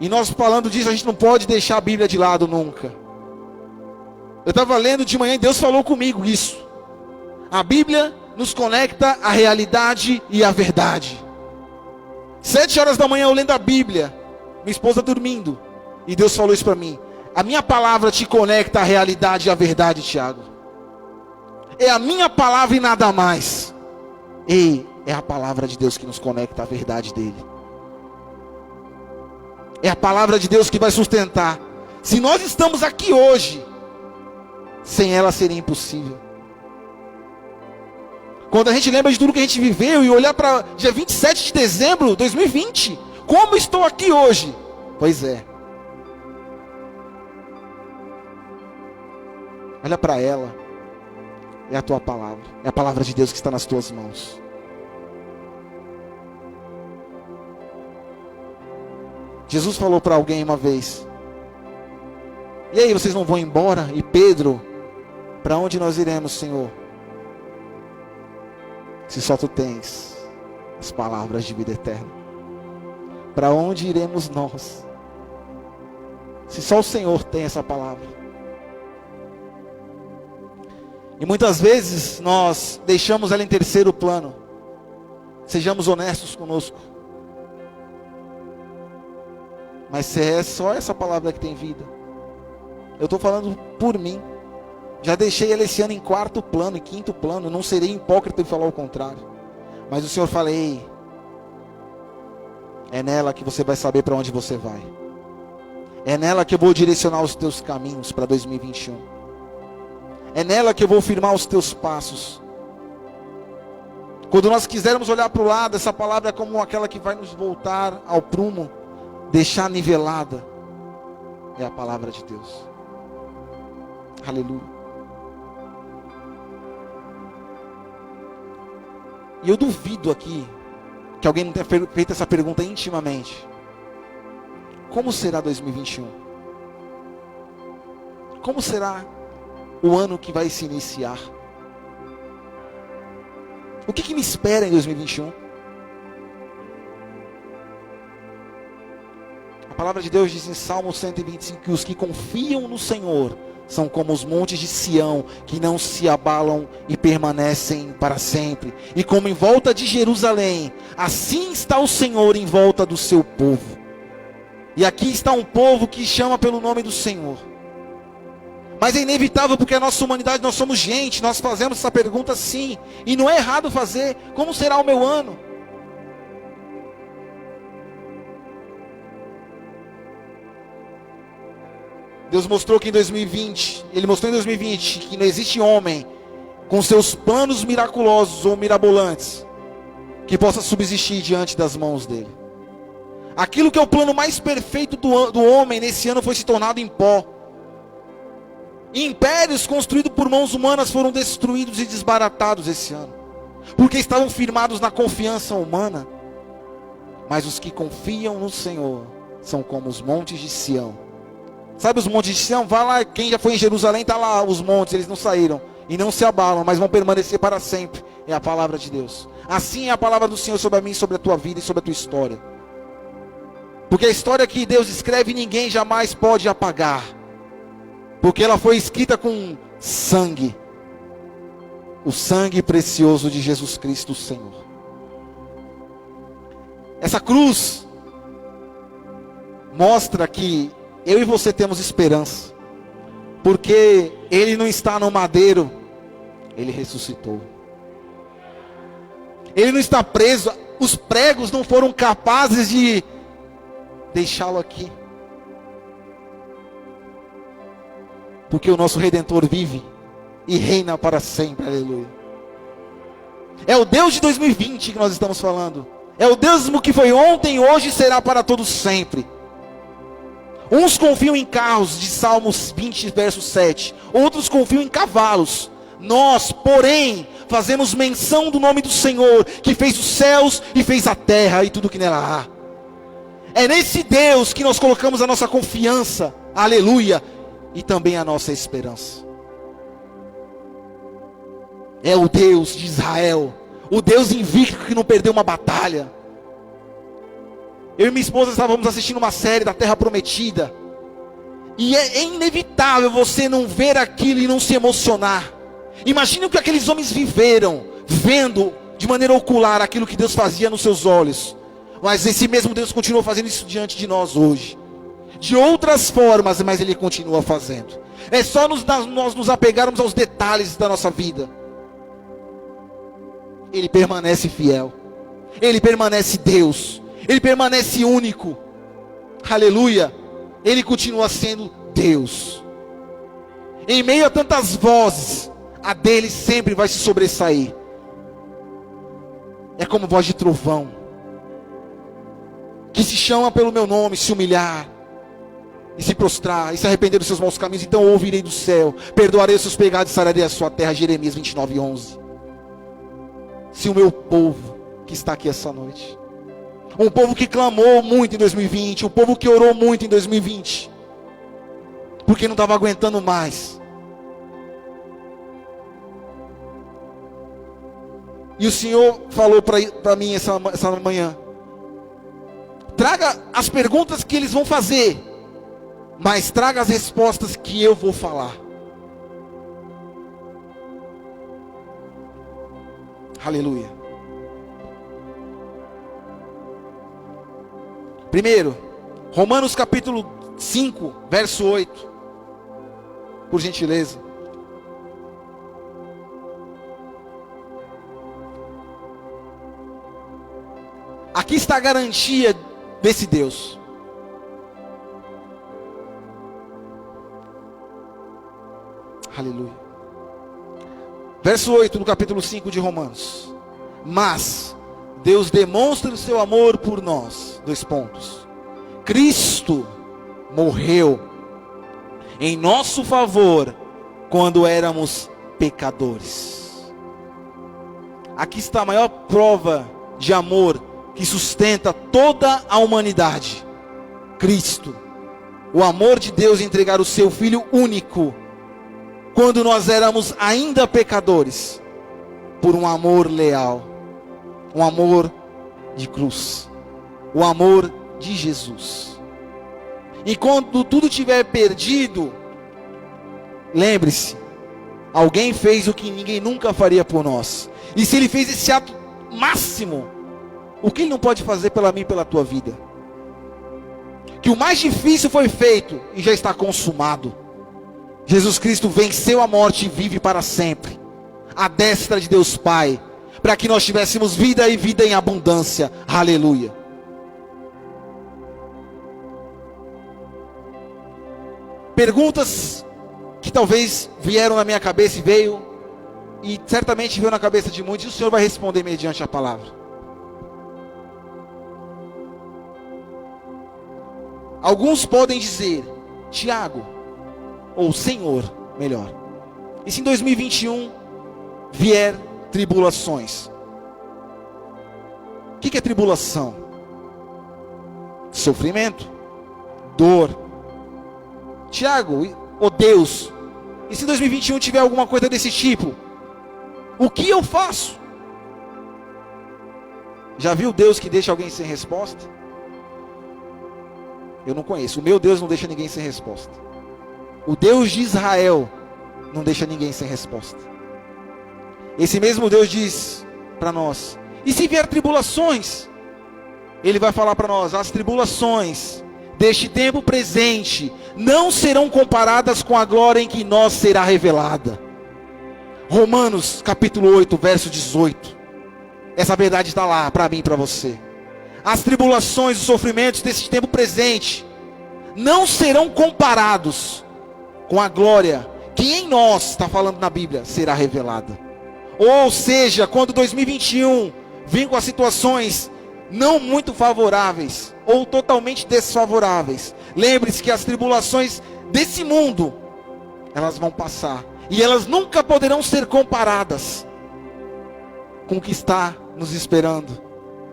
E nós falando disso, a gente não pode deixar a Bíblia de lado nunca. Eu estava lendo de manhã e Deus falou comigo isso. A Bíblia nos conecta à realidade e à verdade. 7 horas da manhã eu lendo a Bíblia, minha esposa dormindo, e Deus falou isso para mim. A minha palavra te conecta à realidade e à verdade, Tiago. É a minha palavra e nada mais. É a palavra de Deus que nos conecta à verdade dele. É a palavra de Deus que vai sustentar. Se nós estamos aqui hoje, sem ela seria impossível. Quando a gente lembra de tudo que a gente viveu e olhar para dia 27 de dezembro de 2020, como estou aqui hoje? Pois é. Olha para ela. É a tua palavra. É a palavra de Deus que está nas tuas mãos. Jesus falou para alguém uma vez: e aí, vocês não vão embora? E Pedro: para onde nós iremos, Senhor? Se só tu tens as palavras de vida eterna, para onde iremos nós? Se só o Senhor tem essa palavra. E muitas vezes nós deixamos ela em terceiro plano. Sejamos honestos conosco. Mas se é só essa palavra que tem vida, eu estou falando por mim. Já deixei ela esse ano em quarto plano, em quinto plano. Não serei hipócrita de falar o contrário. Mas o Senhor fala: ei, é nela que você vai saber para onde você vai. É nela que eu vou direcionar os teus caminhos para 2021. É nela que eu vou firmar os teus passos. Quando nós quisermos olhar para o lado, essa palavra é como aquela que vai nos voltar ao prumo, deixar nivelada. É a palavra de Deus. Aleluia. E eu duvido aqui que alguém não tenha feito essa pergunta intimamente. Como será 2021? Como será o ano que vai se iniciar? O que me espera em 2021? A palavra de Deus diz em Salmo 125 que os que confiam no Senhor são como os montes de Sião, que não se abalam e permanecem para sempre. E como em volta de Jerusalém, assim está o Senhor em volta do seu povo. E aqui está um povo que chama pelo nome do Senhor. Mas é inevitável, porque a nossa humanidade, nós somos gente, nós fazemos essa pergunta sim. E não é errado fazer: como será o meu ano? Deus mostrou que em 2020, Ele mostrou em 2020 que não existe homem com seus planos miraculosos ou mirabolantes que possa subsistir diante das mãos dele. Aquilo que é o plano mais perfeito do homem nesse ano foi se tornado em pó. Impérios construídos por mãos humanas foram destruídos e desbaratados esse ano, porque estavam firmados na confiança humana. Mas os que confiam no Senhor são como os montes de Sião. Sabe os montes de Sião? Vai lá, quem já foi em Jerusalém, está lá os montes, eles não saíram e não se abalam, mas vão permanecer para sempre. É a palavra de Deus. Assim é a palavra do Senhor sobre a mim, sobre a tua vida e sobre a tua história. Porque a história que Deus escreve, ninguém jamais pode apagar, porque ela foi escrita com sangue, o sangue precioso de Jesus Cristo, o Senhor. Essa cruz mostra que eu e você temos esperança, porque Ele não está no madeiro, Ele ressuscitou. Ele não está preso, os pregos não foram capazes de deixá-lo aqui, porque o nosso Redentor vive e reina para sempre, aleluia. É o Deus de 2020 que nós estamos falando, é o Deus que foi ontem, hoje e será para todos sempre. Uns confiam em carros, de Salmos 20, verso 7, outros confiam em cavalos. Nós, porém, fazemos menção do nome do Senhor, que fez os céus e fez a terra e tudo que nela há. É nesse Deus que nós colocamos a nossa confiança, aleluia, e também a nossa esperança. É o Deus de Israel, o Deus invicto que não perdeu uma batalha. Eu e minha esposa estávamos assistindo uma série da Terra Prometida, e é inevitável você não ver aquilo e não se emocionar. Imagine o que aqueles homens viveram, vendo de maneira ocular aquilo que Deus fazia nos seus olhos. Mas esse mesmo Deus continua fazendo isso diante de nós hoje, de outras formas, mas Ele continua fazendo. É só nós nos apegarmos aos detalhes da nossa vida. Ele permanece fiel, Ele permanece Deus, Ele permanece único, aleluia. Ele continua sendo Deus. Em meio a tantas vozes, a dele sempre vai se sobressair. É como voz de trovão, que se chama pelo meu nome, se humilhar, e se prostrar, e se arrepender dos seus maus caminhos, então eu ouvirei do céu, perdoarei os seus pecados e sararei a sua terra. Jeremias 29:11. Se o meu povo, que está aqui essa noite, um povo que clamou muito em 2020, um povo que orou muito em 2020, porque não estava aguentando mais, e o Senhor falou para mim essa manhã: traga as perguntas que eles vão fazer, mas traga as respostas que eu vou falar. Aleluia. Primeiro, Romanos capítulo 5, verso 8. Por gentileza. Aqui está a garantia desse Deus. Aleluia. Verso 8 do capítulo 5 de Romanos. Mas Deus demonstra o seu amor por nós. 2 pontos. Cristo morreu em nosso favor quando éramos pecadores. Aqui está a maior prova de amor que sustenta toda a humanidade. Cristo, o amor de Deus em entregar o seu Filho único, quando nós éramos ainda pecadores, por um amor leal, um amor de cruz, o amor de Jesus. E quando tudo estiver perdido, lembre-se, alguém fez o que ninguém nunca faria por nós. E se Ele fez esse ato máximo, o que Ele não pode fazer pela mim e pela tua vida? Que o mais difícil foi feito e já está consumado. Jesus Cristo venceu a morte e vive para sempre, à destra de Deus Pai, para que nós tivéssemos vida e vida em abundância. Aleluia. perguntas que talvez vieram na minha cabeça e certamente veio na cabeça de muitos, e o Senhor vai responder mediante a palavra. Alguns podem dizer, Tiago, ou Senhor, melhor, e se em 2021 vier tribulações? O que é tribulação? Sofrimento, dor. Tiago, ou Deus, e se em 2021 tiver alguma coisa desse tipo, o que eu faço? Já viu Deus que deixa alguém sem resposta? Eu não conheço. O meu Deus não deixa ninguém sem resposta. O Deus de Israel não deixa ninguém sem resposta. Esse mesmo Deus diz para nós, e se vier tribulações? Ele vai falar para nós, as tribulações deste tempo presente não serão comparadas com a glória em que nós será revelada. Romanos capítulo 8, verso 18. Essa verdade está lá para mim e para você. As tribulações, os sofrimentos deste tempo presente não serão comparados com a glória que em nós, está falando na Bíblia, será revelada. Ou seja, quando 2021 vir com as situações não muito favoráveis ou totalmente desfavoráveis, lembre-se que as tribulações desse mundo, elas vão passar, e elas nunca poderão ser comparadas com o que está nos esperando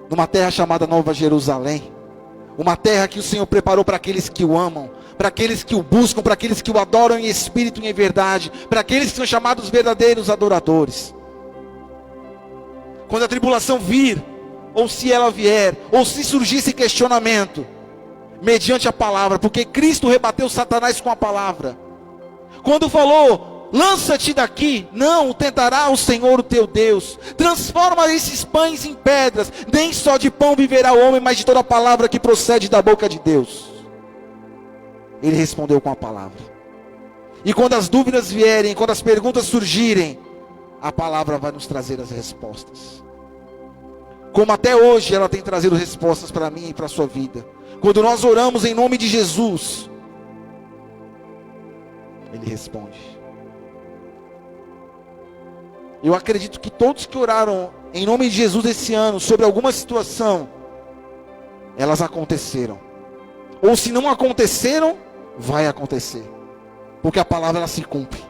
numa terra chamada Nova Jerusalém, uma terra que o Senhor preparou para aqueles que o amam, para aqueles que o buscam, para aqueles que o adoram em espírito e em verdade, para aqueles que são chamados verdadeiros adoradores. Quando a tribulação vir, ou se ela vier, ou se surgir esse questionamento, mediante a palavra, porque Cristo rebateu Satanás com a palavra. Quando falou, lança-te daqui, não tentará o Senhor o teu Deus, transforma esses pães em pedras, nem só de pão viverá o homem, mas de toda a palavra que procede da boca de Deus. Ele respondeu com a palavra. E quando as dúvidas vierem, quando as perguntas surgirem, a palavra vai nos trazer as respostas. Como até hoje ela tem trazido respostas para mim e para a sua vida. Quando nós oramos em nome de Jesus, Ele responde. Eu acredito que todos que oraram em nome de Jesus esse ano, sobre alguma situação, elas aconteceram. Ou se não aconteceram, vai acontecer. Porque a palavra ela se cumpre.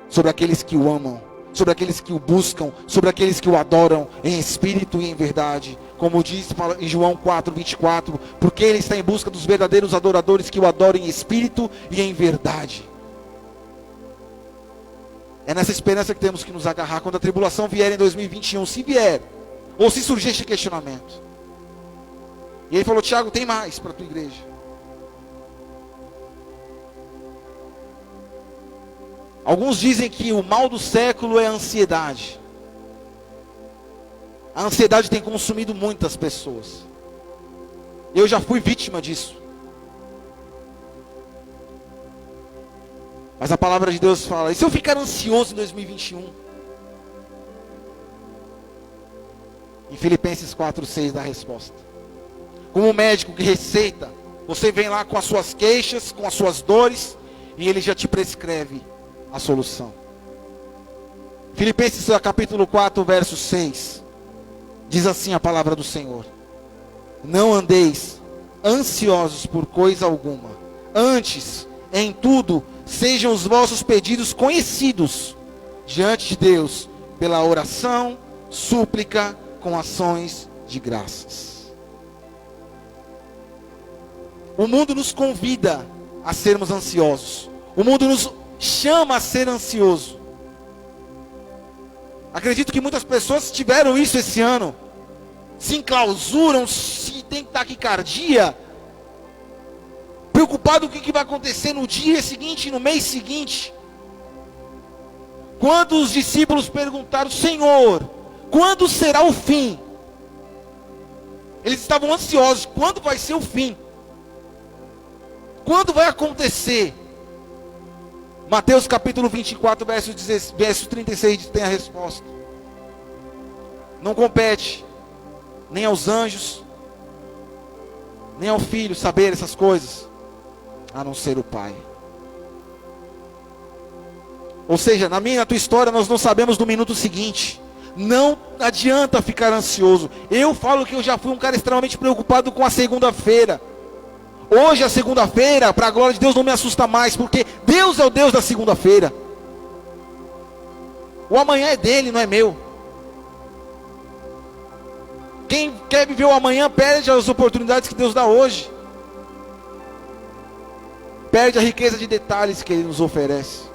Sobre aqueles que o amam, sobre aqueles que o buscam, sobre aqueles que o adoram em espírito e em verdade. Como diz em João 4:24, porque Ele está em busca dos verdadeiros adoradores que o adoram em espírito e em verdade. É nessa esperança que temos que nos agarrar quando a tribulação vier em 2021, se vier, ou se surgir este questionamento. E ele falou, Tiago, tem mais para a tua igreja. Alguns dizem que o mal do século é a ansiedade. A ansiedade tem consumido muitas pessoas. Eu já fui vítima disso. Mas a palavra de Deus fala, e se eu ficar ansioso em 2021? Em Filipenses 4:6 dá a resposta. Como um médico que receita, você vem lá com as suas queixas, com as suas dores, e ele já te prescreve a solução. Filipenses capítulo 4, verso 6. Diz assim a palavra do Senhor: não andeis ansiosos por coisa alguma, antes, em tudo, sejam os vossos pedidos conhecidos diante de Deus, pela oração, súplica, com ações de graças. O mundo nos convida a sermos ansiosos. O mundo nos chama a ser ansioso. Acredito que muitas pessoas tiveram isso esse ano. Se enclausuram, se tem taquicardia, preocupado com o que vai acontecer no dia seguinte, no mês seguinte. Quando os discípulos perguntaram, Senhor, quando será o fim? Eles estavam ansiosos, quando vai ser o fim? Quando vai acontecer? Mateus capítulo 24, verso 36 tem a resposta. Não compete nem aos anjos, nem ao Filho saber essas coisas, a não ser o Pai. Ou seja, na minha e na tua história, nós não sabemos do minuto seguinte. Não adianta ficar ansioso. Eu falo que eu já fui um cara extremamente preocupado com a segunda-feira. Hoje, a segunda-feira, para a glória de Deus, não me assusta mais, porque Deus é o Deus da segunda-feira. O amanhã é dele, não é meu. Quem quer viver o amanhã perde as oportunidades que Deus dá hoje. Perde a riqueza de detalhes que Ele nos oferece.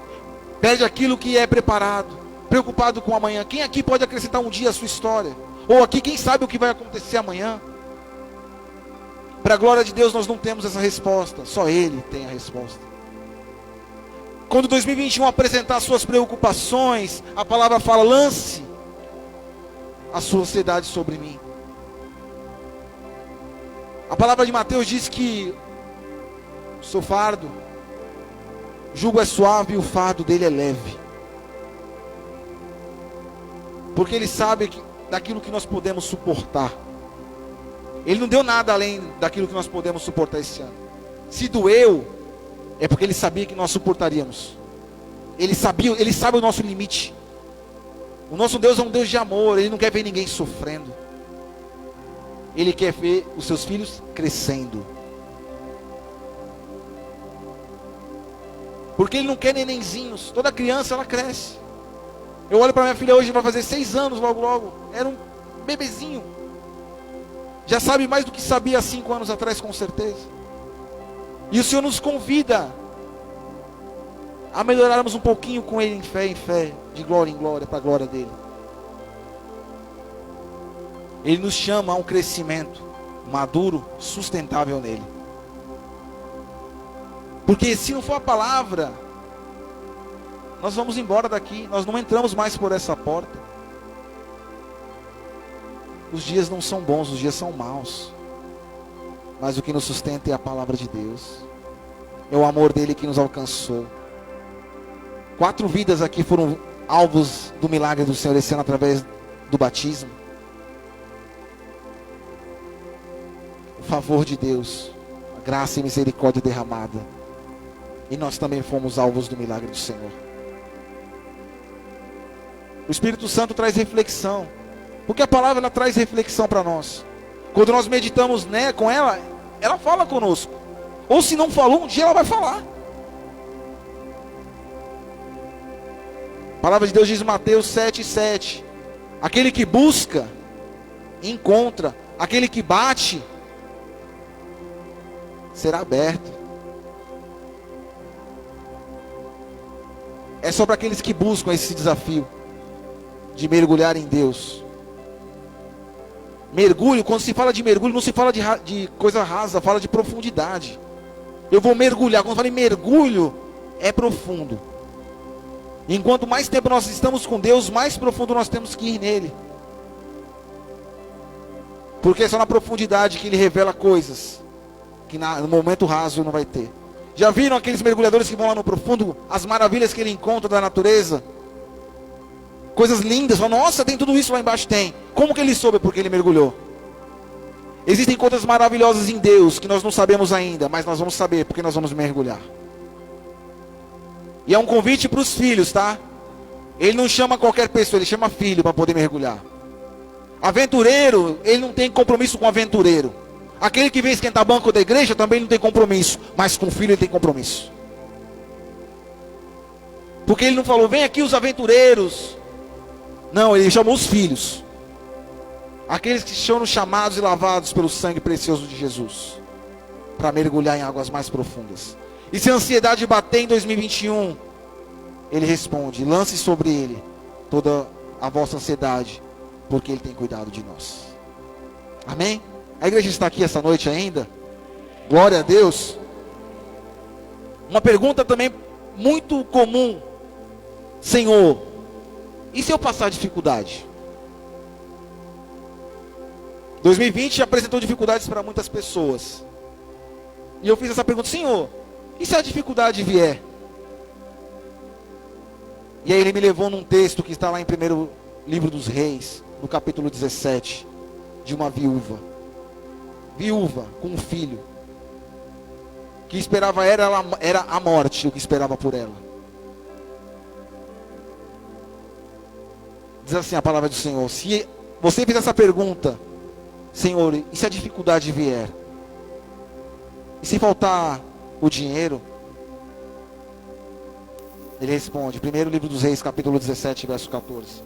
Perde aquilo que é preparado. Preocupado com o amanhã. Quem aqui pode acrescentar um dia a sua história? Ou aqui, quem sabe o que vai acontecer amanhã? Para a glória de Deus, nós não temos essa resposta. Só Ele tem a resposta. Quando 2021 apresentar suas preocupações, a palavra fala: lance a sua ansiedade sobre mim. A palavra de Mateus diz que o seu fardo, o jugo é suave e o fardo dele é leve. Porque Ele sabe daquilo que nós podemos suportar. Ele não deu nada além daquilo que nós podemos suportar esse ano. Se doeu, é porque Ele sabia que nós suportaríamos. Ele sabe o nosso limite. O nosso Deus é um Deus de amor. Ele não quer ver ninguém sofrendo. Ele quer ver os seus filhos crescendo. Porque Ele não quer nenenzinhos. Toda criança, ela cresce. Eu olho para minha filha hoje, vai fazer 6 anos logo. Era um bebezinho. Já sabe mais do que sabia há 5 anos atrás, com certeza. E o Senhor nos convida a melhorarmos um pouquinho com Ele em fé, de glória em glória, para a glória dEle. Ele nos chama a um crescimento maduro, sustentável nele. Porque se não for a palavra, nós vamos embora daqui, nós não entramos mais por essa porta. Os dias não são bons, os dias são maus. Mas o que nos sustenta é a palavra de Deus. É o amor dele que nos alcançou. 4 vidas aqui foram alvos do milagre do Senhor esse ano através do batismo. O favor de Deus, a graça e misericórdia derramada. E nós também fomos alvos do milagre do Senhor. O Espírito Santo traz reflexão. Porque a palavra ela traz reflexão para nós. Quando nós meditamos com ela, ela fala conosco. Ou se não falou, um dia ela vai falar. A palavra de Deus diz em Mateus 7,7. Aquele que busca, encontra. Aquele que bate, será aberto. É só para aqueles que buscam esse desafio de mergulhar em Deus. Mergulho, quando se fala de mergulho, não se fala de coisa rasa, fala de profundidade. Eu vou mergulhar. Quando eu falo em mergulho, é profundo. E enquanto mais tempo nós estamos com Deus, mais profundo nós temos que ir nele. Porque é só na profundidade que Ele revela coisas que no momento raso não vai ter. Já viram aqueles mergulhadores que vão lá no profundo, as maravilhas que ele encontra da natureza? Coisas lindas, falam, nossa, tem tudo isso lá embaixo, tem. Como que ele soube? Porque ele mergulhou. Existem coisas maravilhosas em Deus que nós não sabemos ainda, mas nós vamos saber porque nós vamos mergulhar. E é um convite para os filhos, tá? Ele não chama qualquer pessoa, ele chama filho para poder mergulhar. Aventureiro, ele não tem compromisso com aventureiro. Aquele que vem esquentar banco da igreja também não tem compromisso, mas com o filho ele tem compromisso. Porque ele não falou, vem aqui os aventureiros. Não, ele chamou os filhos. Aqueles que foram chamados e lavados pelo sangue precioso de Jesus. Para mergulhar em águas mais profundas. E se a ansiedade bater em 2021, ele responde, lance sobre ele toda a vossa ansiedade, porque ele tem cuidado de nós. Amém? A igreja está aqui essa noite ainda? Glória a Deus. Uma pergunta também muito comum. Senhor, e se eu passar dificuldade? 2020 apresentou dificuldades para muitas pessoas. E eu fiz essa pergunta, Senhor, e se a dificuldade vier? E aí ele me levou num texto que está lá em 1º livro dos Reis, no capítulo 17, de uma viúva. Viúva com um filho. Que esperava era a morte, o que esperava por ela. Diz assim a palavra do Senhor: se você fizer essa pergunta, Senhor, e se a dificuldade vier? E se faltar o dinheiro? Ele responde, primeiro livro dos Reis, capítulo 17, verso 14.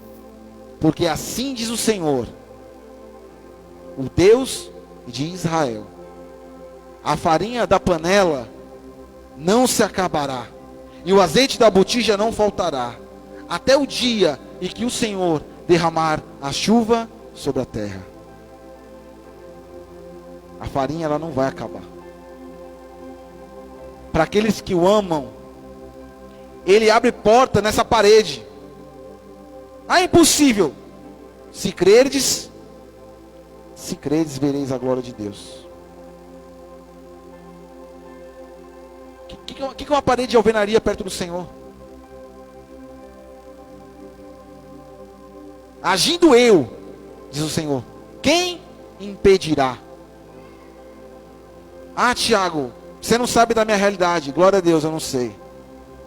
Porque assim diz o Senhor, o Deus de Israel: a farinha da panela não se acabará, e o azeite da botija não faltará, até o dia em que o Senhor derramar a chuva sobre a terra. A farinha, ela não vai acabar. Para aqueles que o amam, Ele abre porta nessa parede. Ah, é impossível. Se crerdes, vereis a glória de Deus. O que é uma parede de alvenaria perto do Senhor? Agindo eu, diz o Senhor, quem impedirá? Ah, Tiago, você não sabe da minha realidade. Glória a Deus, eu não sei.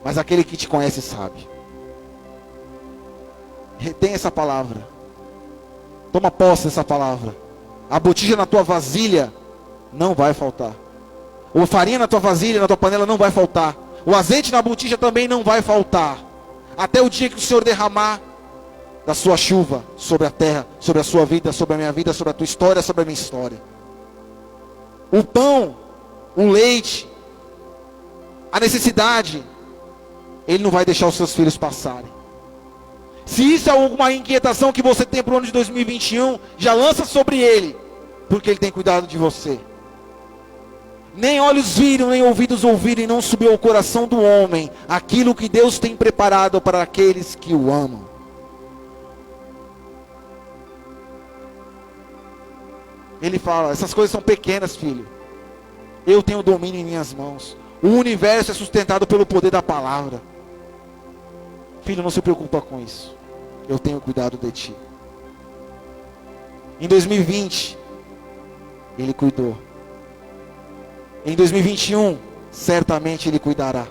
Mas aquele que te conhece sabe. Retém essa palavra. Toma posse dessa palavra. A botija na tua vasilha não vai faltar. A farinha na tua vasilha, na tua panela não vai faltar. O azeite na botija também não vai faltar. Até o dia que o Senhor derramar da sua chuva sobre a terra, sobre a sua vida, sobre a minha vida, sobre a tua história, sobre a minha história. O pão, o leite, a necessidade, Ele não vai deixar os seus filhos passarem. Se isso é alguma inquietação que você tem para o ano de 2021, já lança sobre Ele, porque Ele tem cuidado de você. Nem olhos viram, nem ouvidos ouviram, e não subiu ao coração do homem aquilo que Deus tem preparado para aqueles que o amam. Ele fala, essas coisas são pequenas, filho. Eu tenho domínio em minhas mãos. O universo é sustentado pelo poder da palavra. Filho, não se preocupa com isso. Eu tenho cuidado de ti. Em 2020, Ele cuidou. Em 2021, certamente Ele cuidará.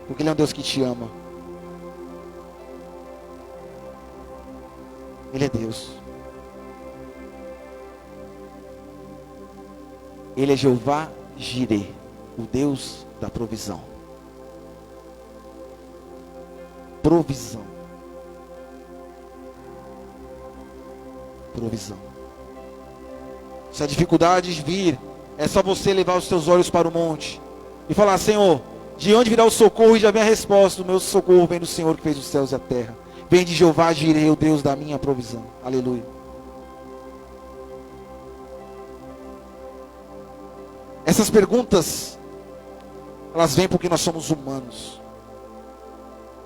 Porque Ele é um Deus que te ama. Ele é Deus. Ele é Jeová Jirê, o Deus da provisão. Provisão. Provisão. Se a dificuldade vir, é só você levar os seus olhos para o monte e falar: Senhor, de onde virá o socorro? E já vem a resposta: o meu socorro vem do Senhor que fez os céus e a terra. Vem de Jeová Jirê, o Deus da minha provisão. Aleluia. Essas perguntas, elas vêm porque nós somos humanos.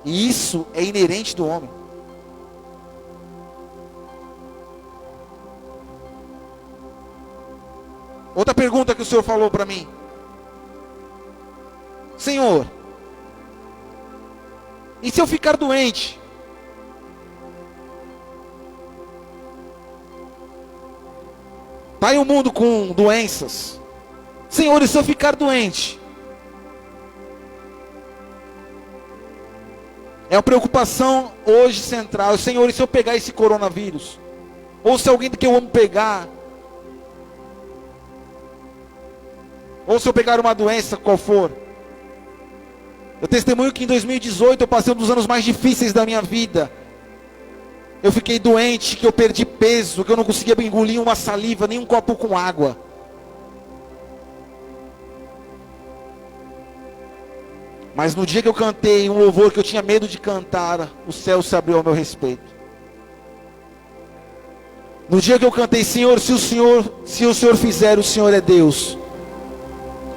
E isso é inerente do homem. Outra pergunta que o Senhor falou para mim: Senhor, e se eu ficar doente? Está aí o mundo com doenças. Senhor, e se eu ficar doente? É a preocupação hoje central. Senhor, e se eu pegar esse coronavírus? Ou se alguém que eu amo pegar? Ou se eu pegar uma doença, qual for? Eu testemunho que em 2018 eu passei um dos anos mais difíceis da minha vida. Eu fiquei doente, que eu perdi peso, que eu não conseguia engolir uma saliva, nem um copo com água. Mas no dia que eu cantei um louvor que eu tinha medo de cantar, o céu se abriu ao meu respeito. No dia que eu cantei: Senhor, se o Senhor fizer, o Senhor é Deus.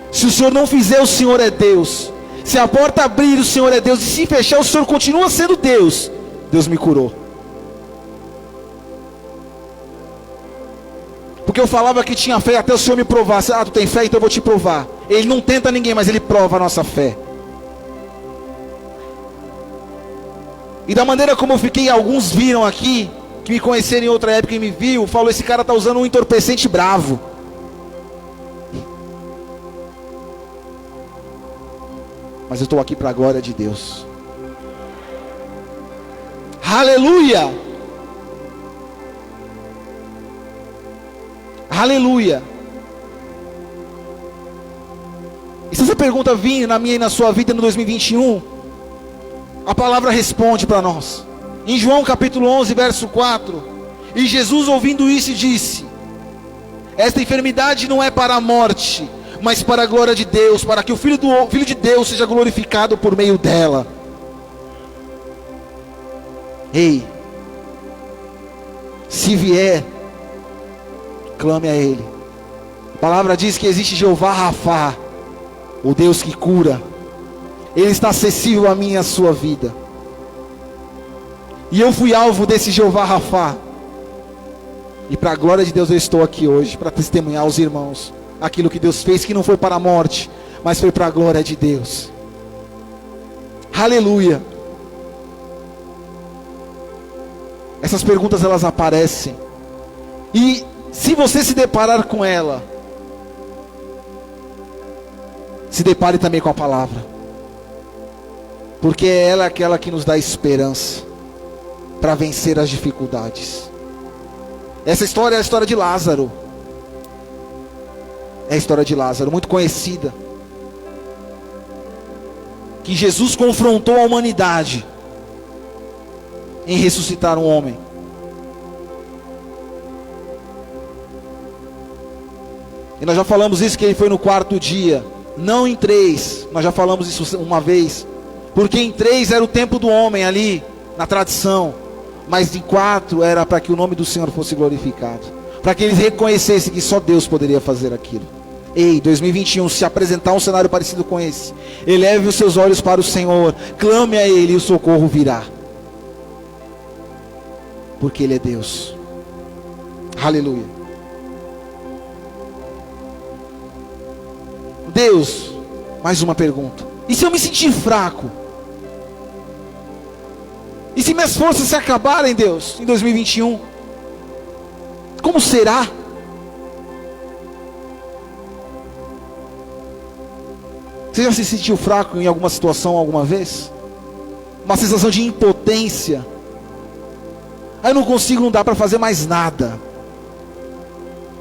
Se o Senhor não fizer, o Senhor é Deus. Se a porta abrir, o Senhor é Deus. E se fechar, o Senhor continua sendo Deus. Deus me curou. Porque eu falava que tinha fé até o Senhor me provasse. Ah, tu tem fé, então eu vou te provar. Ele não tenta ninguém, mas Ele prova a nossa fé. E da maneira como eu fiquei, alguns viram aqui, que me conheceram em outra época e me viu, falou: esse cara está usando um entorpecente bravo. Mas eu estou aqui para a glória de Deus. Aleluia! Aleluia! E se essa pergunta vir na minha e na sua vida no 2021, a palavra responde para nós. Em João capítulo 11, verso 4, e Jesus ouvindo isso disse: esta enfermidade não é para a morte, mas para a glória de Deus, para que o Filho de Deus seja glorificado por meio dela. Ei, se vier, clame a Ele. A palavra diz que existe Jeová Rafá, o Deus que cura. Ele está acessível a mim e a sua vida. E eu fui alvo desse Jeová Rafá. E para a glória de Deus eu estou aqui hoje para testemunhar aos irmãos aquilo que Deus fez, que não foi para a morte, mas foi para a glória de Deus. Aleluia. Essas perguntas elas aparecem. E se você se deparar com ela, se depare também com a palavra. Porque ela é aquela que nos dá esperança para vencer as dificuldades. Essa história é a história de Lázaro. É a história de Lázaro, muito conhecida. Que Jesus confrontou a humanidade em ressuscitar um homem. E nós já falamos isso, que ele foi no quarto dia, não em 3. Nós já falamos isso uma vez. Porque em 3 era o tempo do homem ali, na tradição. Mas em 4 era para que o nome do Senhor fosse glorificado. Para que eles reconhecessem que só Deus poderia fazer aquilo. Ei, 2021, se apresentar um cenário parecido com esse, eleve os seus olhos para o Senhor, clame a Ele e o socorro virá. Porque Ele é Deus. Aleluia. Deus, mais uma pergunta. E se eu me sentir fraco? E se minhas forças se acabarem, Deus, em 2021? Como será? Você já se sentiu fraco em alguma situação alguma vez? Uma sensação de impotência. Eu não consigo, não dá para fazer mais nada.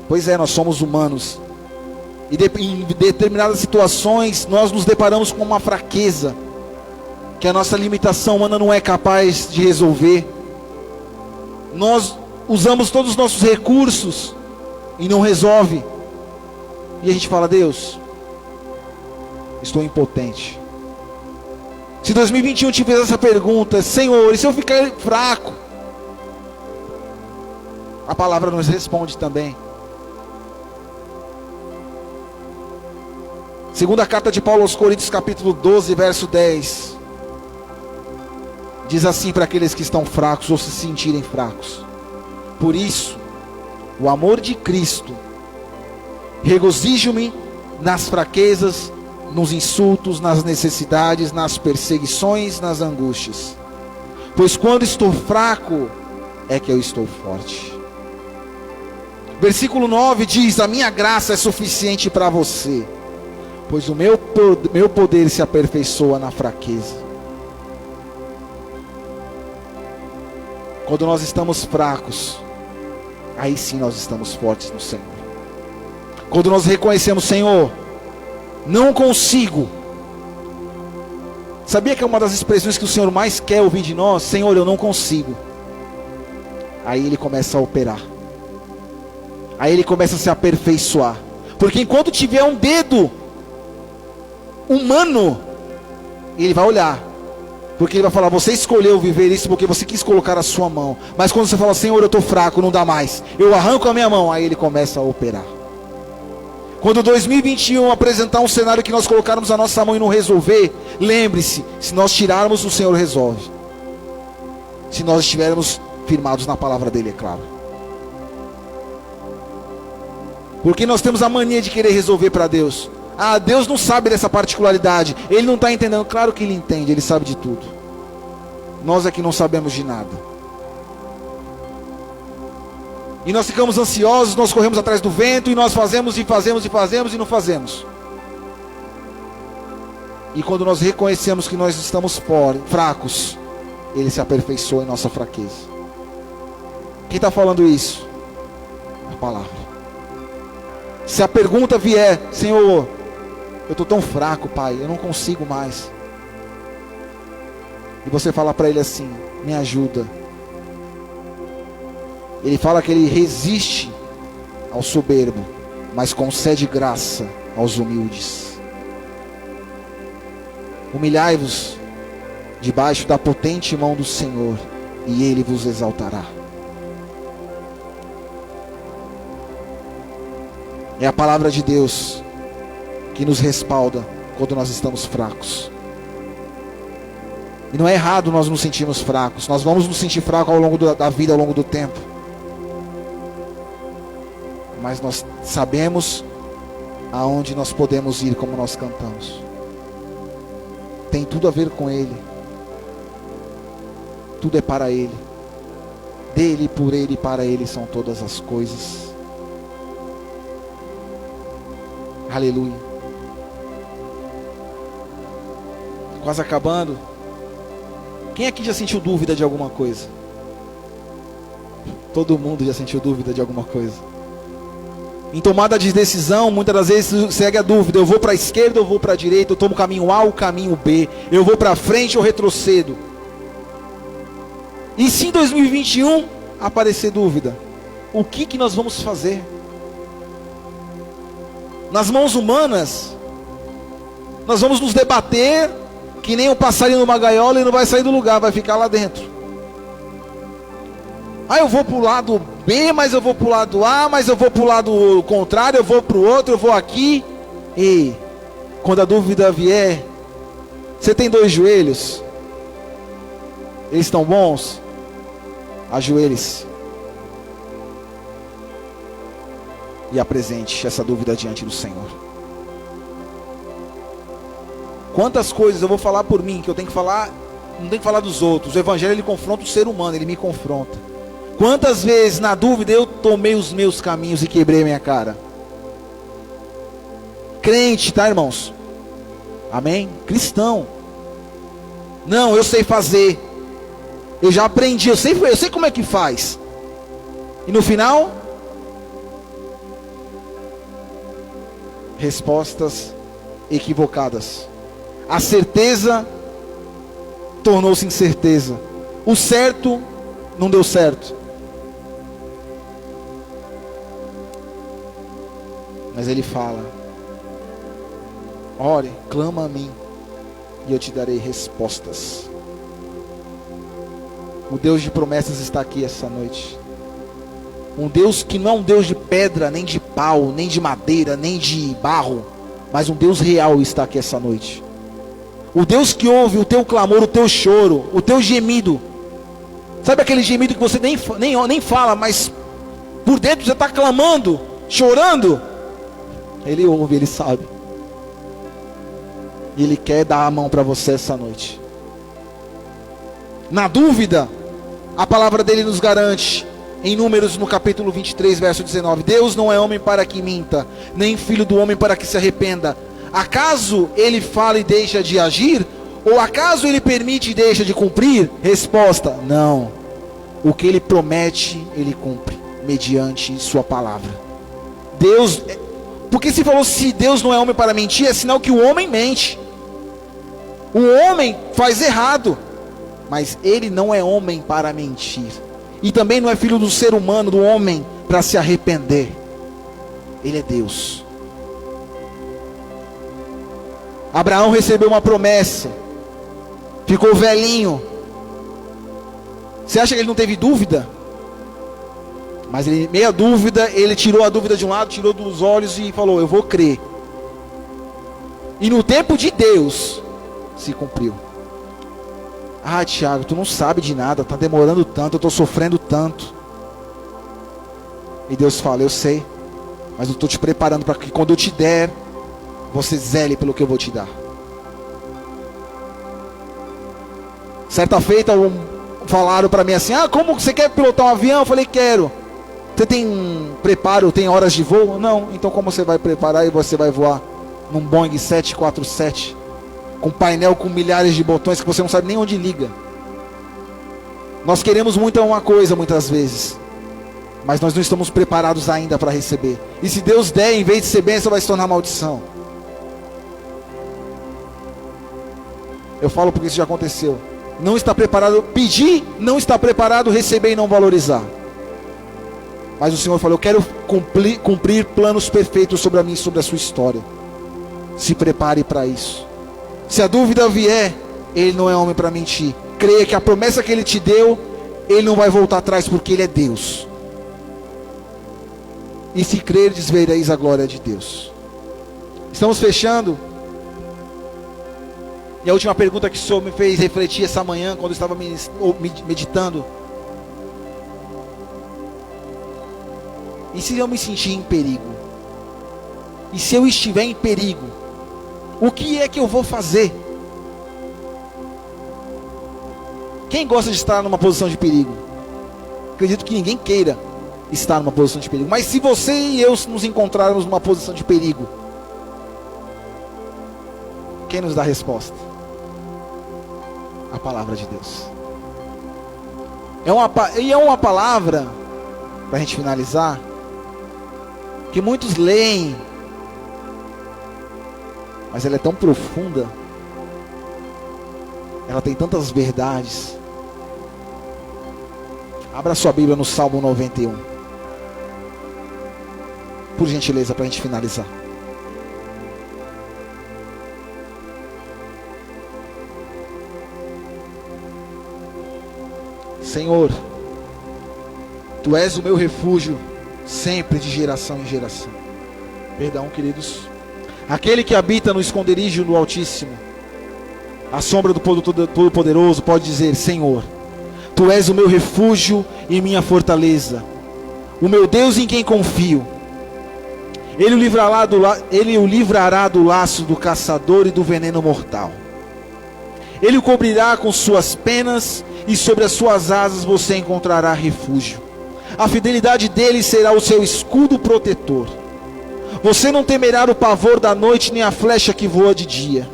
Pois é, nós somos humanos. E em determinadas situações nós nos deparamos com uma fraqueza que a nossa limitação humana não é capaz de resolver. Nós usamos todos os nossos recursos e não resolve. E a gente fala: Deus, estou impotente. Se 2021 te fez essa pergunta: Senhor, e se eu ficar fraco? A palavra nos responde também. Segunda carta de Paulo aos Coríntios, capítulo 12, verso 10. Diz assim para aqueles que estão fracos ou se sentirem fracos: por isso, o amor de Cristo, regozijo-me nas fraquezas, nos insultos, nas necessidades, nas perseguições, nas angústias. Pois quando estou fraco, é que eu estou forte. Versículo 9 diz: a minha graça é suficiente para você, pois o meu poder se aperfeiçoa na fraqueza. Quando nós estamos fracos, aí sim nós estamos fortes no Senhor. Quando nós reconhecemos: Senhor, não consigo. Sabia que é uma das expressões que o Senhor mais quer ouvir de nós? Senhor, eu não consigo. Aí Ele começa a operar. Aí Ele começa a se aperfeiçoar. Porque enquanto tiver um dedo humano, Ele vai olhar. Porque Ele vai falar: você escolheu viver isso porque você quis colocar a sua mão. Mas quando você fala: Senhor, eu estou fraco, não dá mais, eu arranco a minha mão. Aí Ele começa a operar. Quando 2021 apresentar um cenário que nós colocarmos a nossa mão e não resolver, lembre-se: se nós tirarmos, o Senhor resolve. Se nós estivermos firmados na palavra dEle, é claro. Porque nós temos a mania de querer resolver para Deus. Ah, Deus não sabe dessa particularidade, Ele não está entendendo. Claro que Ele entende, Ele sabe de tudo. Nós é que não sabemos de nada. E nós ficamos ansiosos, nós corremos atrás do vento, e nós fazemos e fazemos e fazemos e não fazemos. E quando nós reconhecemos que nós estamos fracos, Ele se aperfeiçoa em nossa fraqueza. Quem está falando isso? A palavra. Se a pergunta vier, Senhor, eu estou tão fraco, Pai, eu não consigo mais. E você fala para Ele assim, me ajuda. Ele fala que Ele resiste ao soberbo, mas concede graça aos humildes. Humilhai-vos debaixo da potente mão do Senhor, e Ele vos exaltará. É a palavra de Deus que nos respalda quando nós estamos fracos. E não é errado nós nos sentirmos fracos. Nós vamos nos sentir fracos ao longo da vida, ao longo do tempo. Mas nós sabemos aonde nós podemos ir, como nós cantamos. Tem tudo a ver com Ele. Tudo é para Ele. Dele, por Ele e para Ele são todas as coisas. Aleluia. Quase acabando. Quem aqui já sentiu dúvida de alguma coisa? Todo mundo já sentiu dúvida de alguma coisa. Em tomada de decisão, muitas das vezes segue a dúvida. Eu vou para a esquerda ou vou para a direita? Eu tomo o caminho A ou o caminho B? Eu vou para frente ou retrocedo? E se em 2021 aparecer dúvida, o que nós vamos fazer? Nas mãos humanas, nós vamos nos debater que nem um passarinho numa gaiola e não vai sair do lugar, vai ficar lá dentro. Ah, eu vou para o lado B, mas eu vou para o lado A, mas eu vou para o lado contrário, eu vou para o outro, eu vou aqui. E quando a dúvida vier, você tem 2 joelhos? Eles estão bons? Ajoelhe-se e apresente essa dúvida diante do Senhor. Quantas coisas eu vou falar por mim, que eu tenho que falar, não tenho que falar dos outros. O Evangelho, ele confronta o ser humano, ele me confronta. Quantas vezes na dúvida eu tomei os meus caminhos e quebrei minha cara? Crente, tá, irmãos? Amém? Cristão. Não, eu sei fazer. Eu já aprendi, eu sei como é que faz. E no final, respostas equivocadas. A certeza tornou-se incerteza. O certo não deu certo. Mas ele fala: ore, clama a mim, e eu te darei respostas. O Deus de promessas está aqui essa noite. Um Deus que não é um Deus de pedra, nem de pau, nem de madeira, nem de barro, mas um Deus real está aqui essa noite. O Deus que ouve o teu clamor, o teu choro, o teu gemido. Sabe aquele gemido que você nem fala, mas por dentro você está clamando, chorando? Ele ouve, ele sabe. E ele quer dar a mão para você essa noite. Na dúvida, a palavra dele nos garante, em Números no capítulo 23, verso 19: Deus não é homem para que minta, nem filho do homem para que se arrependa. Acaso ele fala e deixa de agir? Ou acaso ele permite e deixa de cumprir? Resposta: não. O que ele promete, ele cumpre, mediante sua palavra. Deus, porque se falou, se Deus não é homem para mentir, é sinal que o homem mente. O homem faz errado, mas ele não é homem para mentir. E também não é filho do ser humano, do homem, para se arrepender. Ele é Deus. Abraão recebeu uma promessa, ficou velhinho. Você acha que ele não teve dúvida? Mas ele, meia dúvida, ele tirou a dúvida de um lado, tirou dos olhos e falou: eu vou crer. E no tempo de Deus se cumpriu. Ah, Tiago, tu não sabe de nada, está demorando tanto, eu estou sofrendo tanto. E Deus fala: eu sei, mas eu estou te preparando para que quando eu te der, você zele pelo que eu vou te dar. Certa feita falaram para mim assim: ah, como você quer pilotar um avião? Eu falei: quero. Você tem preparo, tem horas de voo? Não. Então como você vai preparar e você vai voar num Boeing 747 com painel com milhares de botões que você não sabe nem onde liga? Nós queremos muito uma coisa muitas vezes, mas nós não estamos preparados ainda para receber. E se Deus der, em vez de ser bênção, vai se tornar maldição. Eu falo porque isso já aconteceu. Não está preparado, pedir, não está preparado, receber e não valorizar. Mas o Senhor falou: eu quero cumprir planos perfeitos sobre a mim e sobre a sua história. Se prepare para isso. Se a dúvida vier, Ele não é homem para mentir. Creia que a promessa que Ele te deu, Ele não vai voltar atrás, porque Ele é Deus. E se crerdes, vereis a glória de Deus. Estamos fechando. E a última pergunta que o Senhor me fez refletir essa manhã, quando eu estava meditando: e se eu me sentir em perigo? E se eu estiver em perigo, o que é que eu vou fazer? Quem gosta de estar numa posição de perigo? Acredito que ninguém queira estar numa posição de perigo. Mas se você e eu nos encontrarmos numa posição de perigo, quem nos dá a resposta? A palavra de Deus. É uma palavra, para a gente finalizar, que muitos leem, mas ela é tão profunda, ela tem tantas verdades. Abra sua Bíblia no Salmo 91, por gentileza, para a gente finalizar. Senhor, Tu és o meu refúgio, sempre de geração em geração. Perdão, queridos. Aquele que habita no esconderijo do Altíssimo, à sombra do Todo-Poderoso, pode dizer: Senhor, Tu és o meu refúgio e minha fortaleza, o meu Deus em quem confio. Ele o livrará do laço do caçador e do veneno mortal. Ele o cobrirá com suas penas, e sobre as suas asas você encontrará refúgio. A fidelidade dele será o seu escudo protetor. Você não temerá o pavor da noite, nem a flecha que voa de dia,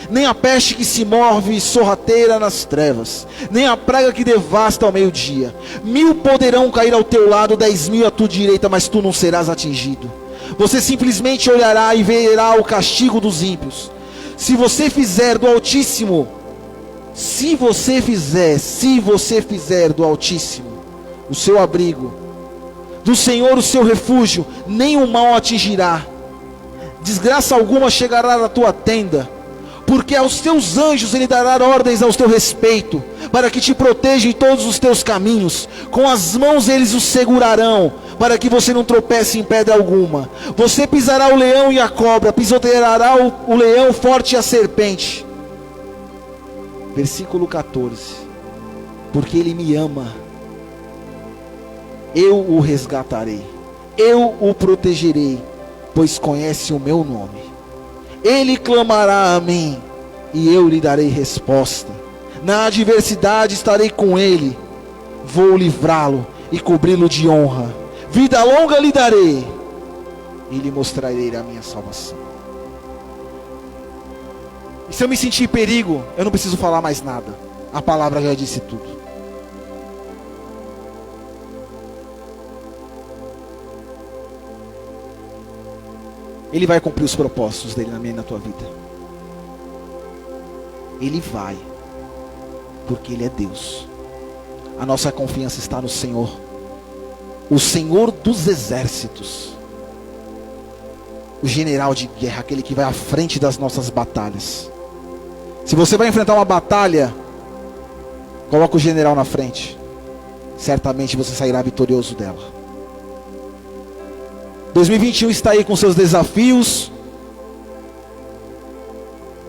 nem a peste que se move sorrateira nas trevas, nem a praga que devasta ao meio-dia. 1000 poderão cair ao teu lado, 10.000 à tua direita, mas tu não serás atingido. Você simplesmente olhará e verá o castigo dos ímpios. Se você fizer do Altíssimo do Altíssimo o seu abrigo, do Senhor o seu refúgio, nenhum mal atingirá, desgraça alguma chegará na tua tenda, porque aos teus anjos Ele dará ordens ao teu respeito, para que te protejam em todos os teus caminhos. Com as mãos eles o segurarão, para que você não tropece em pedra alguma. Você pisará o leão e a cobra, pisoteará o leão forte e a serpente. Versículo 14: porque Ele me ama, eu o resgatarei, eu o protegerei, pois conhece o meu nome. Ele clamará a mim, e eu lhe darei resposta. Na adversidade estarei com ele, vou livrá-lo e cobri-lo de honra. Vida longa lhe darei, e lhe mostrarei a minha salvação. E se eu me sentir em perigo, eu não preciso falar mais nada. A palavra já disse tudo. Ele vai cumprir os propósitos dele na minha e na tua vida. Ele vai, porque Ele é Deus. A nossa confiança está no Senhor, o Senhor dos exércitos, o general de guerra, aquele que vai à frente das nossas batalhas. Se você vai enfrentar uma batalha, coloca o general na frente, certamente você sairá vitorioso dela. 2021 está aí com seus desafios,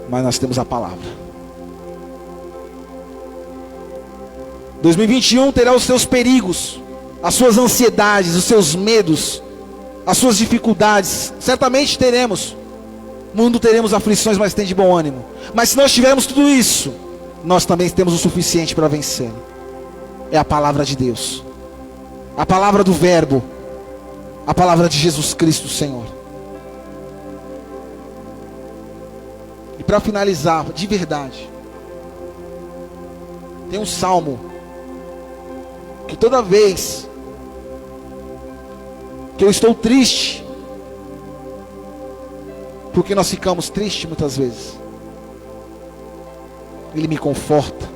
mas nós temos a palavra. 2021 terá os seus perigos, as suas ansiedades, os seus medos, as suas dificuldades. Certamente teremos. No mundo teremos aflições, mas tem de bom ânimo. Mas se nós tivermos tudo isso, nós também temos o suficiente para vencer. É a palavra de Deus, a palavra do Verbo, a palavra de Jesus Cristo, Senhor. E para finalizar, de verdade, tem um salmo que toda vez que eu estou triste, porque nós ficamos tristes muitas vezes, Ele me conforta,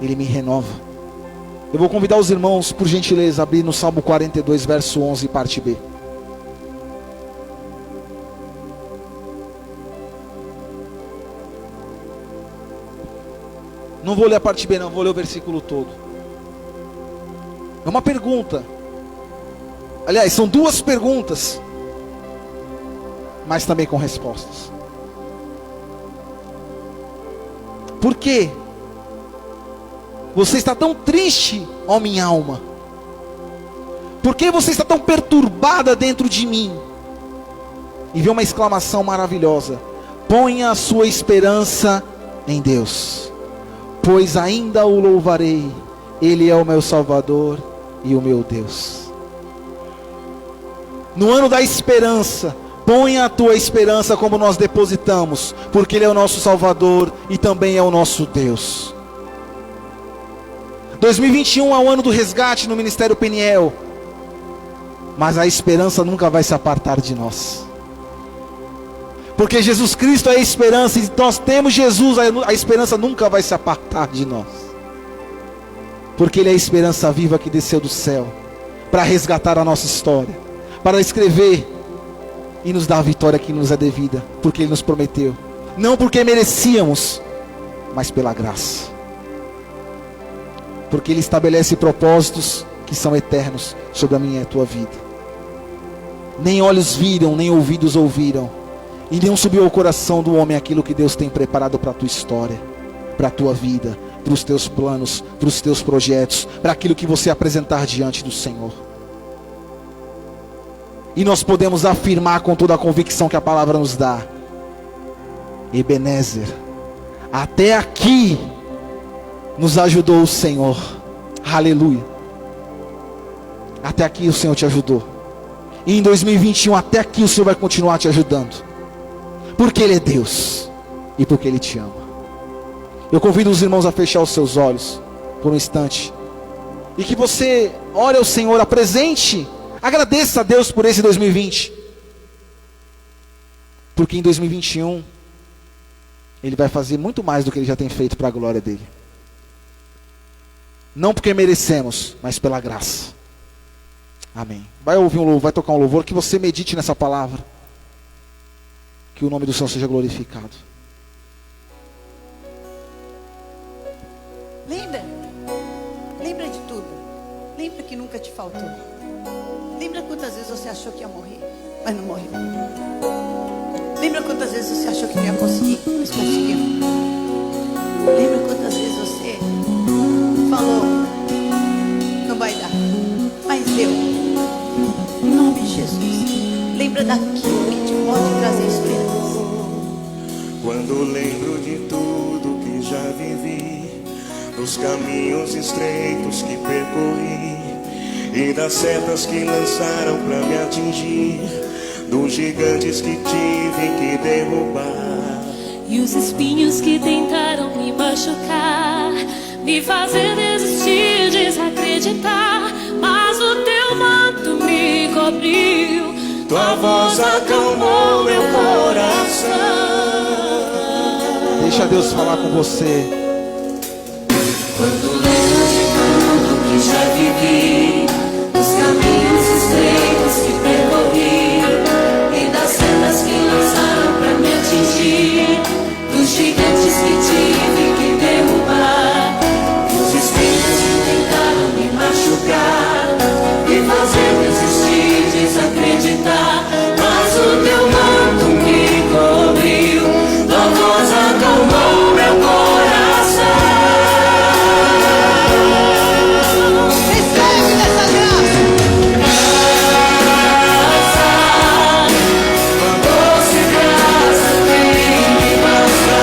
Ele me renova. Eu vou convidar os irmãos, por gentileza, a abrir no Salmo 42, verso 11, parte B. Não vou ler a parte B não, vou ler o versículo todo. É uma pergunta. Aliás, são duas perguntas, mas também com respostas. Por quê? Você está tão triste, ó minha alma? Por que você está tão perturbada dentro de mim? E vê uma exclamação maravilhosa: ponha a sua esperança em Deus, pois ainda o louvarei, Ele é o meu Salvador e o meu Deus. No ano da esperança, ponha a tua esperança como nós depositamos, porque Ele é o nosso Salvador e também é o nosso Deus. 2021 é o ano do resgate no Ministério Peniel, mas a esperança nunca vai se apartar de nós, porque Jesus Cristo é a esperança, e nós temos Jesus, a esperança nunca vai se apartar de nós, porque Ele é a esperança viva que desceu do céu, para resgatar a nossa história, para escrever e nos dar a vitória que nos é devida, porque Ele nos prometeu, não porque merecíamos, mas pela graça, porque Ele estabelece propósitos que são eternos sobre a minha e a tua vida. Nem olhos viram, nem ouvidos ouviram, e nem subiu ao coração do homem aquilo que Deus tem preparado para a tua história, para a tua vida, para os teus planos, para os teus projetos, para aquilo que você apresentar diante do Senhor. E nós podemos afirmar com toda a convicção que a palavra nos dá: Ebenezer, até aqui nos ajudou o Senhor. Aleluia. Até aqui o Senhor te ajudou, e em 2021 até aqui o Senhor vai continuar te ajudando, porque Ele é Deus e porque Ele te ama. Eu convido os irmãos a fechar os seus olhos por um instante, e que você ore ao Senhor, apresente, agradeça a Deus por esse 2020, porque em 2021 Ele vai fazer muito mais do que Ele já tem feito para a glória dEle. Não porque merecemos, mas pela graça. Amém. Vai ouvir um louvor, vai tocar um louvor, que você medite nessa palavra, que o nome do Senhor seja glorificado. Lembra de tudo. Lembra que nunca te faltou. Lembra quantas vezes você achou que ia morrer, mas não morreu. Lembra quantas vezes você achou que não ia conseguir, mas conseguiu. Lembra quantas vezes você falou: não vai dar, mas deu. Em nome de Jesus. Lembra daquilo que te pode trazer esperança. Quando lembro de tudo que já vivi, dos caminhos estreitos que percorri, e das setas que lançaram pra me atingir, dos gigantes que tive que derrubar, E os espinhos que tentaram me machucar, me fazer desistir, desacreditar, mas o teu manto me cobriu, tua voz acalmou meu coração. Deixa Deus falar com você. Quando lembro de tudo que já vivi, dos caminhos estreitos que percorri, e das setas que lançaram pra me atingir, dos gigantes que tive que derrubar, dos espinhos que tentaram me machucar, me fazer desistir, desacreditar, mas o teu manto me cobriu, tua voz acalmou meu coração. Recebe dessa graça. Doce graça que me basta,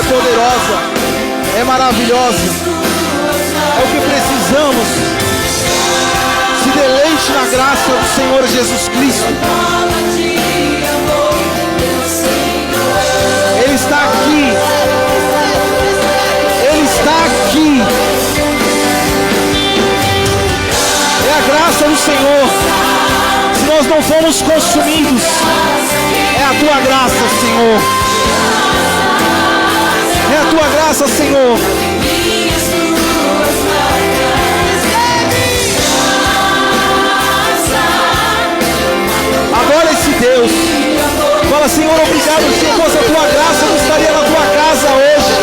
poderosa, é maravilhosa, é o que precisamos. Se deleite na graça do Senhor Jesus Cristo. Ele está aqui. Ele está aqui. É a graça do Senhor. Se nós não fomos consumidos, é a tua graça, Senhor. É a tua graça, Senhor. Agora esse Deus fala: Senhor, obrigado. Se não fosse a tua graça, eu não estaria na tua casa hoje.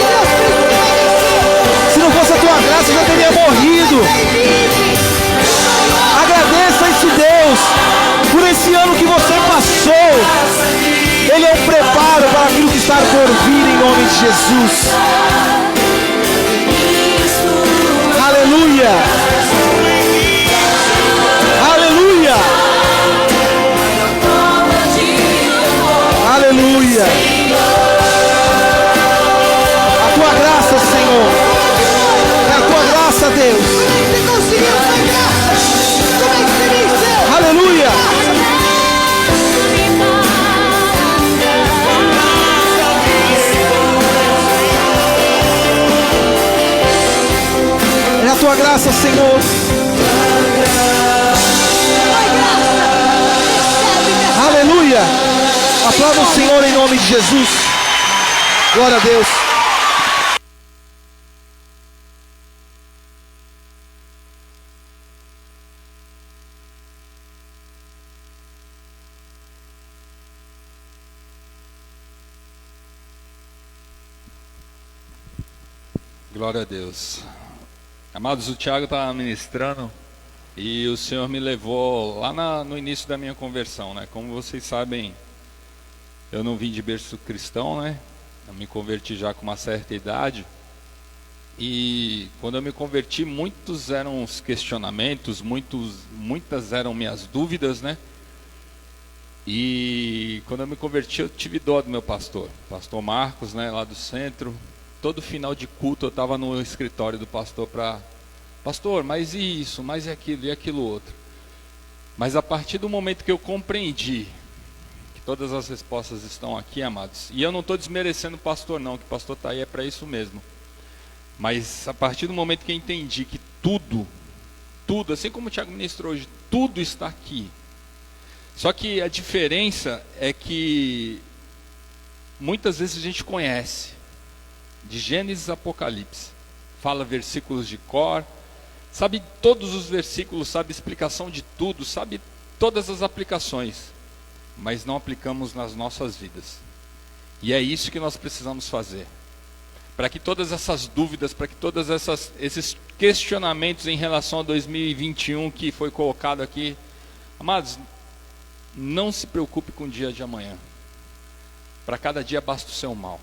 Se não fosse a tua graça, eu já teria morrido. Agradeça a esse Deus por esse ano que você passou. Ele é um preparo para aquilo que está por vir, em nome de Jesus. Aleluia. Aleluia. Aleluia. A tua graça, Senhor. É a tua graça, Deus. Aleluia. É a tua graça, Senhor. Aleluia. Aplauda o Senhor em nome de Jesus. Glória a Deus. Glória a Deus. Amados, o Tiago estava ministrando e o Senhor me levou lá no início da minha conversão, né? Como vocês sabem, eu não vim de berço cristão, né? Eu me converti já com uma certa idade. E quando eu me converti, muitos eram os questionamentos, muitas eram minhas dúvidas, né? E quando eu me converti, eu tive dó do meu pastor Marcos, né? Lá do centro. Todo final de culto eu estava no escritório do pastor para... Pastor, mas e isso, mas e aquilo outro. Mas a partir do momento que eu compreendi que todas as respostas estão aqui, amados, e eu não estou desmerecendo o pastor não, que o pastor está aí é para isso mesmo. Mas a partir do momento que eu entendi que tudo, assim como o Tiago ministrou hoje, tudo está aqui. Só que a diferença é que muitas vezes a gente conhece de Gênesis a Apocalipse, fala versículos de cor, sabe todos os versículos, sabe explicação de tudo, sabe todas as aplicações, mas não aplicamos nas nossas vidas. E é isso que nós precisamos fazer, para que todas essas dúvidas, para que todos esses questionamentos em relação a 2021 que foi colocado aqui, amados, não se preocupe com o dia de amanhã. Para cada dia basta o seu mal.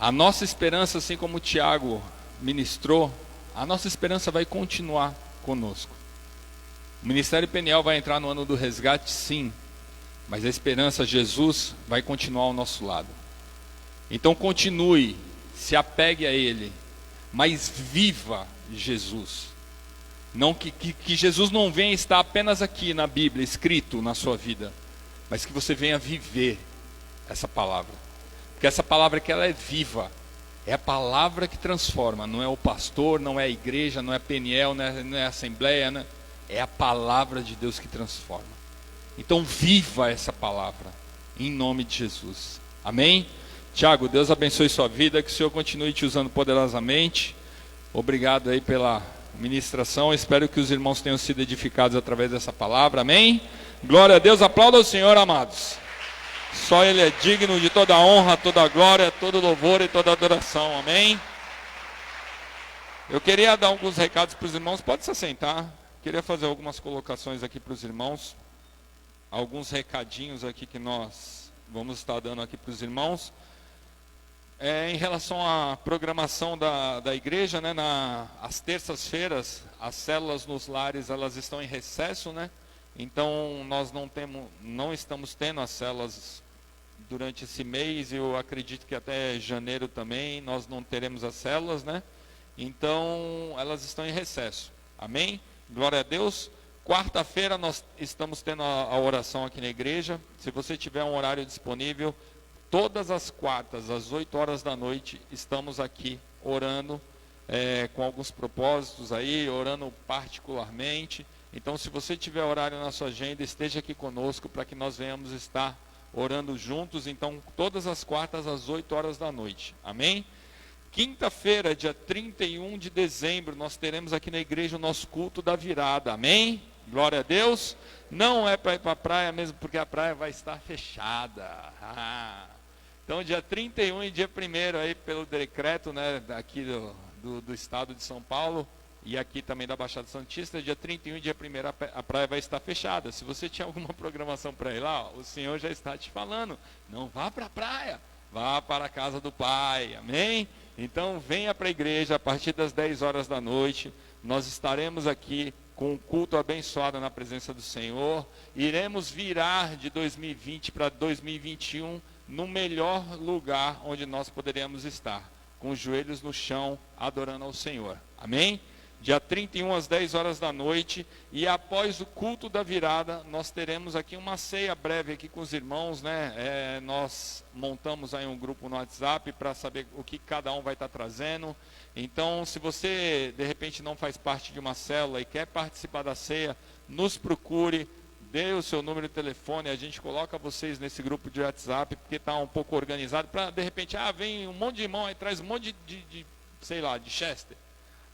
A nossa esperança, assim como o Tiago ministrou, a nossa esperança vai continuar conosco. O Ministério Peniel vai entrar no ano do resgate, sim, mas a esperança, Jesus, vai continuar ao nosso lado. Então continue, se apegue a Ele, mas viva Jesus. Não que Jesus não venha estar apenas aqui na Bíblia, escrito na sua vida, mas que você venha viver essa palavra. Porque essa palavra que ela é viva, é a palavra que transforma, não é o pastor, não é a igreja, não é Peniel, não é a assembleia, né? É a palavra de Deus que transforma. Então viva essa palavra, em nome de Jesus. Amém? Tiago, Deus abençoe sua vida, que o Senhor continue te usando poderosamente. Obrigado aí pela ministração, espero que os irmãos tenham sido edificados através dessa palavra, amém? Glória a Deus, aplauda o Senhor, amados. Só Ele é digno de toda honra, toda glória, todo louvor e toda adoração, amém? Eu queria dar alguns recados para os irmãos, pode se assentar. Queria fazer algumas colocações aqui para os irmãos. Alguns recadinhos aqui que nós vamos estar dando aqui para os irmãos. Em relação à programação da igreja, né, às terças-feiras, as células nos lares, elas estão em recesso, né? Então nós não estamos tendo as células durante esse mês, eu acredito que até janeiro também, nós não teremos as células, né? Então, elas estão em recesso. Amém? Glória a Deus. Quarta-feira nós estamos tendo a oração aqui na igreja. Se você tiver um horário disponível, todas as quartas, às 8 horas da noite, estamos aqui orando, com alguns propósitos aí, orando particularmente. Então, se você tiver horário na sua agenda, esteja aqui conosco para que nós venhamos estar orando juntos. Então, todas as quartas, às 8 horas da noite. Amém? Quinta-feira, dia 31 de dezembro, nós teremos aqui na igreja o nosso culto da virada. Amém? Glória a Deus. Não é para ir para a praia mesmo, porque a praia vai estar fechada. Então, dia 31 e dia 1º, aí, pelo decreto, né, aqui do estado de São Paulo, e aqui também da Baixada Santista, dia 31 e dia 1º a praia vai estar fechada. Se você tinha alguma programação para ir lá, o Senhor já está te falando. Não vá para a praia, vá para a casa do Pai. Amém? Então, venha para a igreja a partir das 10 horas da noite. Nós estaremos aqui com um culto abençoado na presença do Senhor. Iremos virar de 2020 para 2021 no melhor lugar onde nós poderíamos estar, com os joelhos no chão, adorando ao Senhor. Amém? Dia 31 às 10 horas da noite, e após o culto da virada, nós teremos aqui uma ceia breve aqui com os irmãos, né? Nós montamos aí um grupo no WhatsApp para saber o que cada um vai estar trazendo. Então, se você de repente não faz parte de uma célula e quer participar da ceia, nos procure, dê o seu número de telefone, a gente coloca vocês nesse grupo de WhatsApp, porque está um pouco organizado, para de repente, vem um monte de irmão, aí traz um monte de sei lá, de Chester.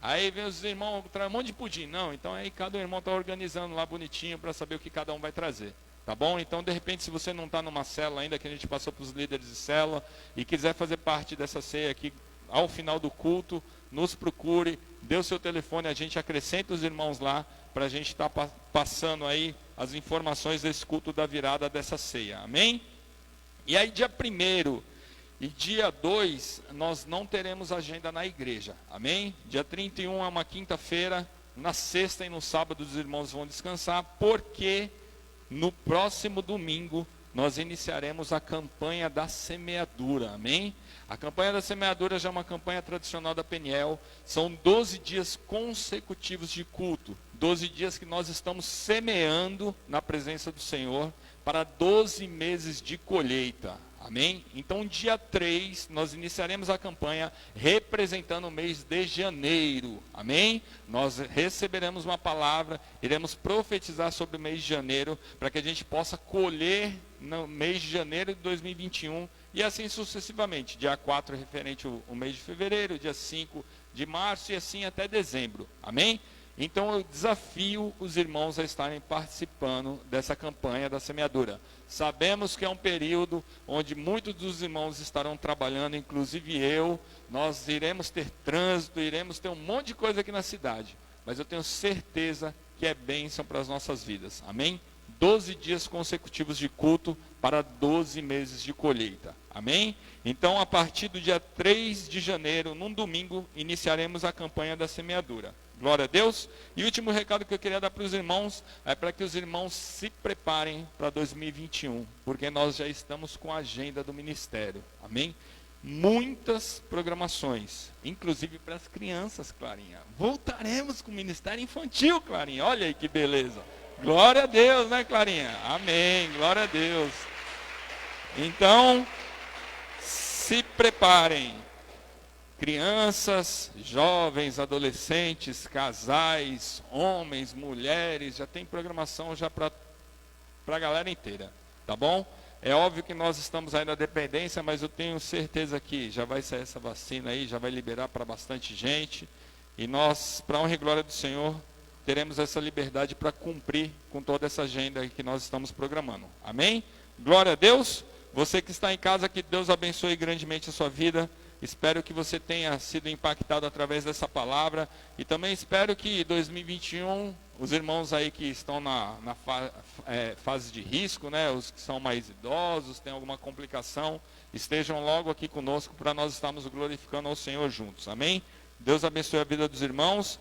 Aí vem os irmãos, traz um monte de pudim. Não, então aí cada irmão está organizando lá bonitinho para saber o que cada um vai trazer. Tá bom? Então, de repente, se você não está numa célula ainda, que a gente passou para os líderes de célula, e quiser fazer parte dessa ceia aqui, ao final do culto, nos procure, dê o seu telefone, a gente acrescenta os irmãos lá, para a gente estar passando aí as informações desse culto da virada dessa ceia. Amém? E aí, dia 1º e dia 2, nós não teremos agenda na igreja. Amém? Dia 31 é uma quinta-feira, na sexta e no sábado os irmãos vão descansar, porque no próximo domingo nós iniciaremos a campanha da semeadura. Amém? A campanha da semeadura já é uma campanha tradicional da Peniel. São 12 dias consecutivos de culto. 12 dias que nós estamos semeando na presença do Senhor para 12 meses de colheita. Amém? Então, dia 3, nós iniciaremos a campanha representando o mês de janeiro. Amém? Nós receberemos uma palavra, iremos profetizar sobre o mês de janeiro, para que a gente possa colher no mês de janeiro de 2021, e assim sucessivamente. Dia 4 referente ao mês de fevereiro, dia 5 de março, e assim até dezembro. Amém? Então eu desafio os irmãos a estarem participando dessa campanha da semeadura. Sabemos que é um período onde muitos dos irmãos estarão trabalhando, inclusive eu. Nós iremos ter trânsito, iremos ter um monte de coisa aqui na cidade. Mas eu tenho certeza que é bênção para as nossas vidas. Amém? 12 dias consecutivos de culto para 12 meses de colheita. Amém? Então, a partir do dia 3 de janeiro, num domingo, iniciaremos a campanha da semeadura. Glória a Deus. E o último recado que eu queria dar para os irmãos é para que os irmãos se preparem para 2021, porque nós já estamos com a agenda do ministério. Amém? Muitas programações, inclusive para as crianças, Clarinha. Voltaremos com o ministério infantil, Clarinha. Olha aí que beleza. Glória a Deus, né, Clarinha? Amém. Glória a Deus. Então, se preparem. Crianças, jovens, adolescentes, casais, homens, mulheres, já tem programação já para a galera inteira, tá bom? É óbvio que nós estamos aí na dependência, mas eu tenho certeza que já vai sair essa vacina aí, já vai liberar para bastante gente, e nós, para a honra e glória do Senhor, teremos essa liberdade para cumprir com toda essa agenda que nós estamos programando. Amém? Glória a Deus. Você que está em casa, que Deus abençoe grandemente a sua vida. Espero que você tenha sido impactado através dessa palavra. E também espero que 2021, os irmãos aí que estão na fase de risco, né, os que são mais idosos, têm alguma complicação, estejam logo aqui conosco para nós estarmos glorificando ao Senhor juntos. Amém? Deus abençoe a vida dos irmãos.